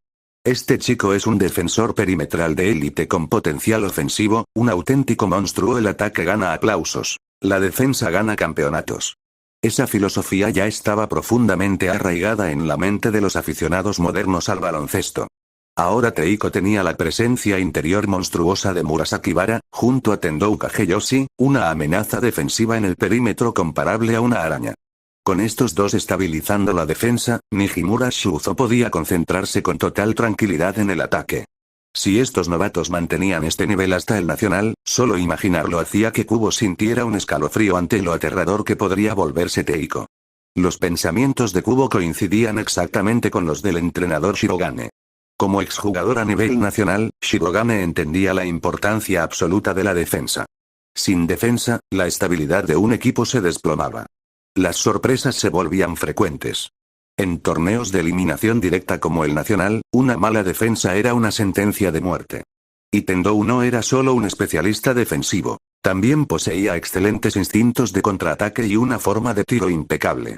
Este chico es un defensor perimetral de élite con potencial ofensivo, un auténtico monstruo. El ataque gana aplausos. La defensa gana campeonatos. Esa filosofía ya estaba profundamente arraigada en la mente de los aficionados modernos al baloncesto. Ahora Teiko tenía la presencia interior monstruosa de Murasakibara, junto a Tendou Kageyoshi, una amenaza defensiva en el perímetro comparable a una araña. Con estos dos estabilizando la defensa, Nijimura Shuzo podía concentrarse con total tranquilidad en el ataque. Si estos novatos mantenían este nivel hasta el nacional, solo imaginarlo hacía que Kubo sintiera un escalofrío ante lo aterrador que podría volverse Teiko. Los pensamientos de Kubo coincidían exactamente con los del entrenador Shirogane. Como exjugador a nivel nacional, Shirogane entendía la importancia absoluta de la defensa. Sin defensa, la estabilidad de un equipo se desplomaba. Las sorpresas se volvían frecuentes. En torneos de eliminación directa como el nacional, una mala defensa era una sentencia de muerte. Y Tendou no era solo un especialista defensivo, también poseía excelentes instintos de contraataque y una forma de tiro impecable.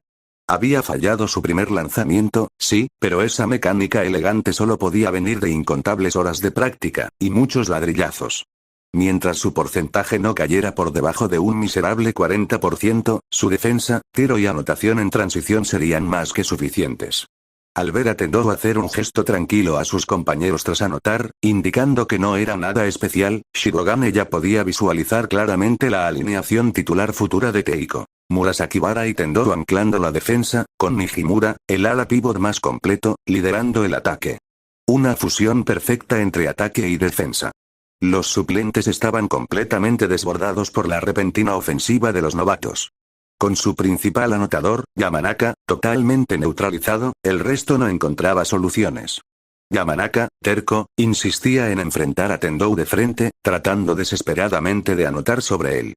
Había fallado su primer lanzamiento, sí, pero esa mecánica elegante solo podía venir de incontables horas de práctica, y muchos ladrillazos. Mientras su porcentaje no cayera por debajo de un miserable 40%, su defensa, tiro y anotación en transición serían más que suficientes. Al ver a Tendou hacer un gesto tranquilo a sus compañeros tras anotar, indicando que no era nada especial, Shirogane ya podía visualizar claramente la alineación titular futura de Teiko. Murasakibara y Tendou anclando la defensa, con Nijimura, el ala pívot más completo, liderando el ataque. Una fusión perfecta entre ataque y defensa. Los suplentes estaban completamente desbordados por la repentina ofensiva de los novatos. Con su principal anotador, Yamanaka, totalmente neutralizado, el resto no encontraba soluciones. Yamanaka, terco, insistía en enfrentar a Tendou de frente, tratando desesperadamente de anotar sobre él.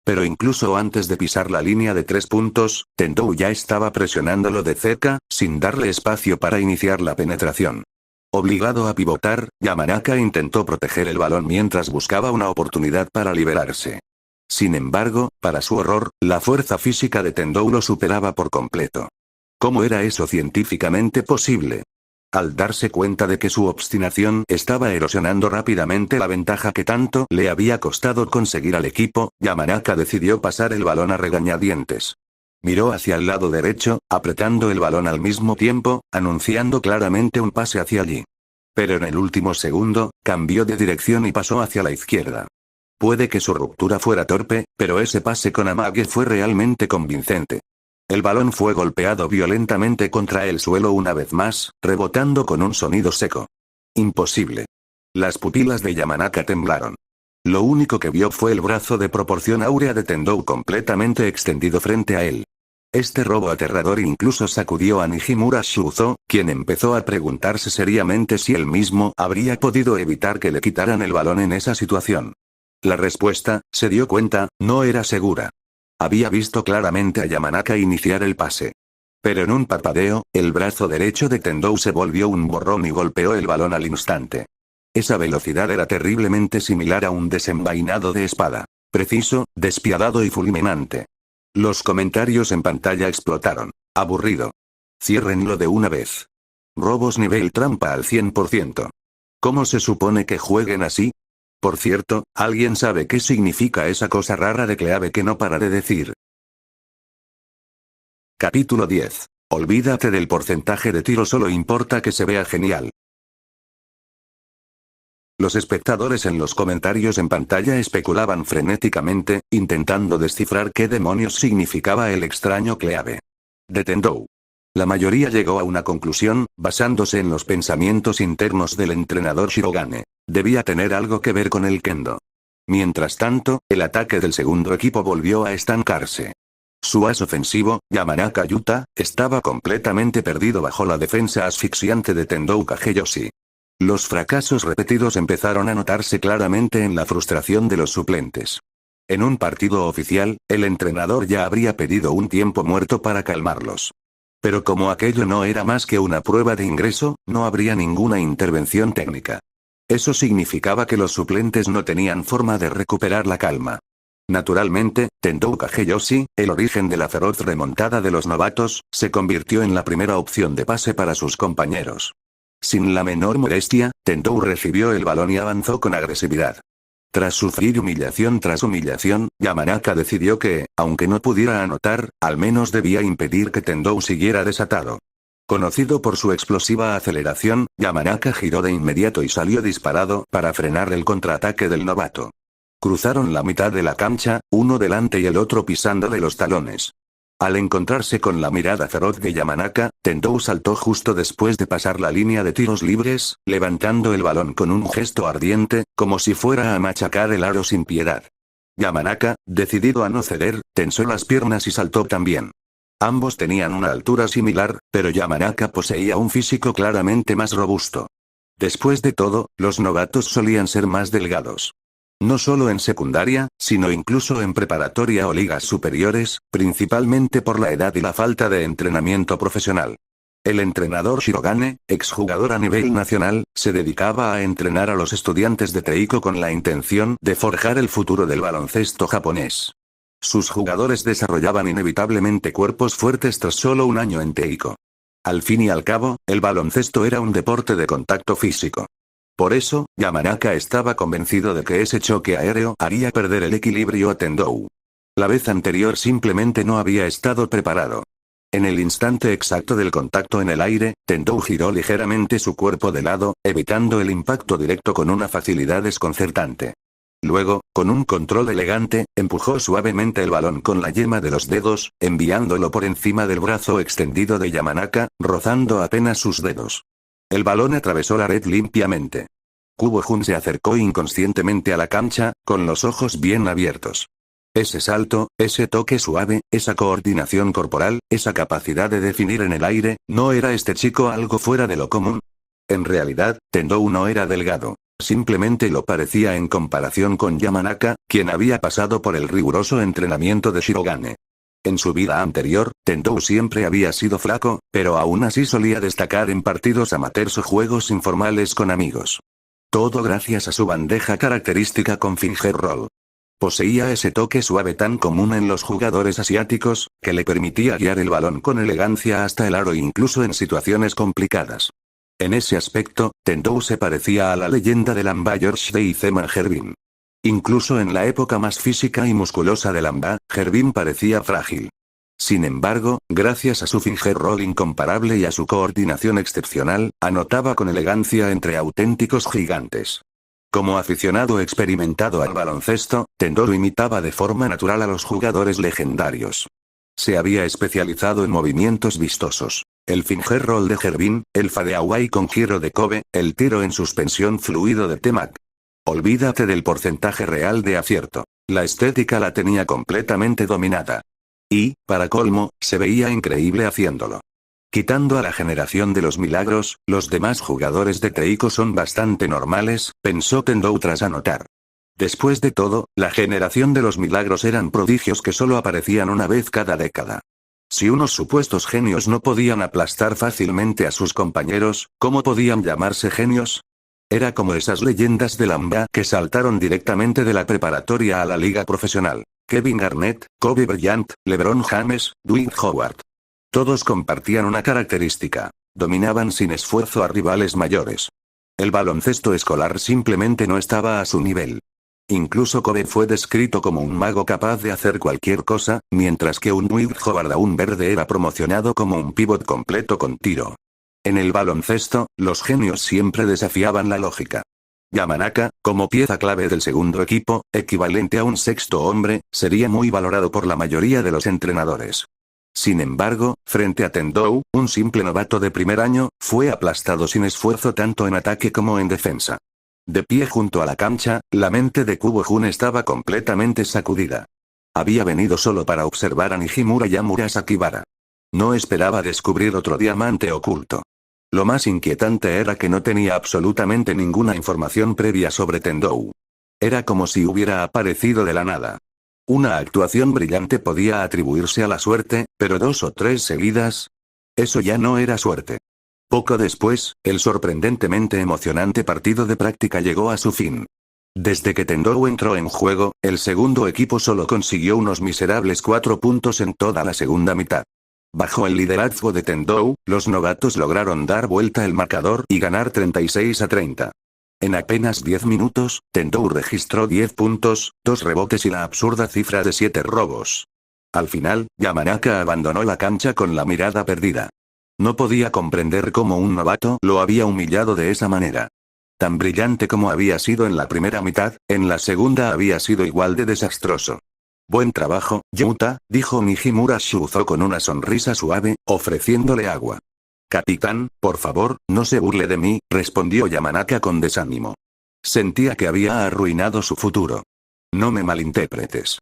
Pero incluso antes de pisar la línea de 3 puntos, Tendou ya estaba presionándolo de cerca, sin darle espacio para iniciar la penetración. Obligado a pivotar, Yamanaka intentó proteger el balón mientras buscaba una oportunidad para liberarse. Sin embargo, para su horror, la fuerza física de Tendou lo superaba por completo. ¿Cómo era eso científicamente posible? Al darse cuenta de que su obstinación estaba erosionando rápidamente la ventaja que tanto le había costado conseguir al equipo, Yamanaka decidió pasar el balón a regañadientes. Miró hacia el lado derecho, apretando el balón al mismo tiempo, anunciando claramente un pase hacia allí. Pero en el último segundo, cambió de dirección y pasó hacia la izquierda. Puede que su ruptura fuera torpe, pero ese pase con amague fue realmente convincente. El balón fue golpeado violentamente contra el suelo una vez más, rebotando con un sonido seco. Imposible. Las pupilas de Yamanaka temblaron. Lo único que vio fue el brazo de proporción áurea de Tendou completamente extendido frente a él. Este robo aterrador incluso sacudió a Nijimura Shuzo, quien empezó a preguntarse seriamente si él mismo habría podido evitar que le quitaran el balón en esa situación. La respuesta, se dio cuenta, no era segura. Había visto claramente a Yamanaka iniciar el pase. Pero en un parpadeo, el brazo derecho de Tendou se volvió un borrón y golpeó el balón al instante. Esa velocidad era terriblemente similar a un desenvainado de espada. Preciso, despiadado y fulminante. Los comentarios en pantalla explotaron. Aburrido. Ciérrenlo de una vez. Robos nivel trampa al 100%. ¿Cómo se supone que jueguen así? Por cierto, ¿alguien sabe qué significa esa cosa rara de Cleave que no para de decir? Capítulo 10. Olvídate del porcentaje de tiro, solo importa que se vea genial. Los espectadores en los comentarios en pantalla especulaban frenéticamente, intentando descifrar qué demonios significaba el extraño Cleave de Tendou. La mayoría llegó a una conclusión, basándose en los pensamientos internos del entrenador Shirogane. Debía tener algo que ver con el kendo. Mientras tanto, el ataque del segundo equipo volvió a estancarse. Su as ofensivo, Yamanaka Yuta, estaba completamente perdido bajo la defensa asfixiante de Tendou Kageyoshi. Los fracasos repetidos empezaron a notarse claramente en la frustración de los suplentes. En un partido oficial, el entrenador ya habría pedido un tiempo muerto para calmarlos. Pero como aquello no era más que una prueba de ingreso, no habría ninguna intervención técnica. Eso significaba que los suplentes no tenían forma de recuperar la calma. Naturalmente, Tendou Kageyoshi, el origen de la feroz remontada de los novatos, se convirtió en la primera opción de pase para sus compañeros. Sin la menor modestia, Tendou recibió el balón y avanzó con agresividad. Tras sufrir humillación tras humillación, Yamanaka decidió que, aunque no pudiera anotar, al menos debía impedir que Tendou siguiera desatado. Conocido por su explosiva aceleración, Yamanaka giró de inmediato y salió disparado para frenar el contraataque del novato. Cruzaron la mitad de la cancha, uno delante y el otro pisándole los talones. Al encontrarse con la mirada feroz de Yamanaka, Tendou saltó justo después de pasar la línea de tiros libres, levantando el balón con un gesto ardiente, como si fuera a machacar el aro sin piedad. Yamanaka, decidido a no ceder, tensó las piernas y saltó también. Ambos tenían una altura similar, pero Yamanaka poseía un físico claramente más robusto. Después de todo, los novatos solían ser más delgados. No solo en secundaria, sino incluso en preparatoria o ligas superiores, principalmente por la edad y la falta de entrenamiento profesional. El entrenador Shirogane, exjugador a nivel nacional, se dedicaba a entrenar a los estudiantes de Teiko con la intención de forjar el futuro del baloncesto japonés. Sus jugadores desarrollaban inevitablemente cuerpos fuertes tras solo un año en Teiko. Al fin y al cabo, el baloncesto era un deporte de contacto físico. Por eso, Yamanaka estaba convencido de que ese choque aéreo haría perder el equilibrio a Tendou. La vez anterior simplemente no había estado preparado. En el instante exacto del contacto en el aire, Tendou giró ligeramente su cuerpo de lado, evitando el impacto directo con una facilidad desconcertante. Luego, con un control elegante, empujó suavemente el balón con la yema de los dedos, enviándolo por encima del brazo extendido de Yamanaka, rozando apenas sus dedos. El balón atravesó la red limpiamente. Kubo-jun se acercó inconscientemente a la cancha, con los ojos bien abiertos. Ese salto, ese toque suave, esa coordinación corporal, esa capacidad de definir en el aire, ¿no era este chico algo fuera de lo común? En realidad, Tendou no era delgado. Simplemente lo parecía en comparación con Yamanaka, quien había pasado por el riguroso entrenamiento de Shirogane. En su vida anterior, Tendou siempre había sido flaco, pero aún así solía destacar en partidos amateurs o juegos informales con amigos. Todo gracias a su bandeja característica con finger roll. Poseía ese toque suave tan común en los jugadores asiáticos, que le permitía guiar el balón con elegancia hasta el aro incluso en situaciones complicadas. En ese aspecto, Tendou se parecía a la leyenda del Amba George de Izeman Hervin. Incluso en la época más física y musculosa del Amba, Hervin parecía frágil. Sin embargo, gracias a su finger roll incomparable y a su coordinación excepcional, anotaba con elegancia entre auténticos gigantes. Como aficionado experimentado al baloncesto, Tendoru imitaba de forma natural a los jugadores legendarios. Se había especializado en movimientos vistosos. El finger roll de Herbin, el fadeaway con giro de Kobe, el tiro en suspensión fluido de T-Mac. Olvídate del porcentaje real de acierto. La estética la tenía completamente dominada. Y, para colmo, se veía increíble haciéndolo. Quitando a la generación de los milagros, los demás jugadores de Teiko son bastante normales, pensó Tendou tras anotar. Después de todo, la generación de los milagros eran prodigios que solo aparecían una vez cada década. Si unos supuestos genios no podían aplastar fácilmente a sus compañeros, ¿cómo podían llamarse genios? Era como esas leyendas de la NBA que saltaron directamente de la preparatoria a la liga profesional. Kevin Garnett, Kobe Bryant, LeBron James, Dwight Howard. Todos compartían una característica: dominaban sin esfuerzo a rivales mayores. El baloncesto escolar simplemente no estaba a su nivel. Incluso Kobe fue descrito como un mago capaz de hacer cualquier cosa, mientras que un Dwight Howard aún verde era promocionado como un pívot completo con tiro. En el baloncesto, los genios siempre desafiaban la lógica. Yamanaka, como pieza clave del segundo equipo, equivalente a un sexto hombre, sería muy valorado por la mayoría de los entrenadores. Sin embargo, frente a Tendou, un simple novato de primer año, fue aplastado sin esfuerzo tanto en ataque como en defensa. De pie junto a la cancha, la mente de Kubo Jun estaba completamente sacudida. Había venido solo para observar a Nijimura y a Murasakibara. No esperaba descubrir otro diamante oculto. Lo más inquietante era que no tenía absolutamente ninguna información previa sobre Tendou. Era como si hubiera aparecido de la nada. Una actuación brillante podía atribuirse a la suerte, pero 2 o 3 seguidas. Eso ya no era suerte. Poco después, el sorprendentemente emocionante partido de práctica llegó a su fin. Desde que Tendou entró en juego, el segundo equipo solo consiguió unos miserables 4 puntos en toda la segunda mitad. Bajo el liderazgo de Tendou, los novatos lograron dar vuelta el marcador y ganar 36-30. En apenas 10 minutos, Tendou registró 10 puntos, 2 rebotes y la absurda cifra de 7 robos. Al final, Yamanaka abandonó la cancha con la mirada perdida. No podía comprender cómo un novato lo había humillado de esa manera. Tan brillante como había sido en la primera mitad, en la segunda había sido igual de desastroso. Buen trabajo, Yuta, dijo Nijimura Shuzo con una sonrisa suave, ofreciéndole agua. Capitán, por favor, no se burle de mí, respondió Yamanaka con desánimo. Sentía que había arruinado su futuro. No me malinterpretes.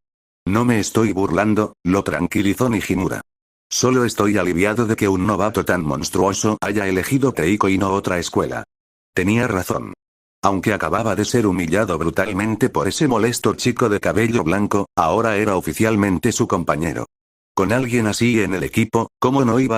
No me estoy burlando, lo tranquilizó Nijimura. Solo estoy aliviado de que un novato tan monstruoso haya elegido Teiko y no otra escuela. Tenía razón. Aunque acababa de ser humillado brutalmente por ese molesto chico de cabello blanco, ahora era oficialmente su compañero. Con alguien así en el equipo, ¿cómo no iba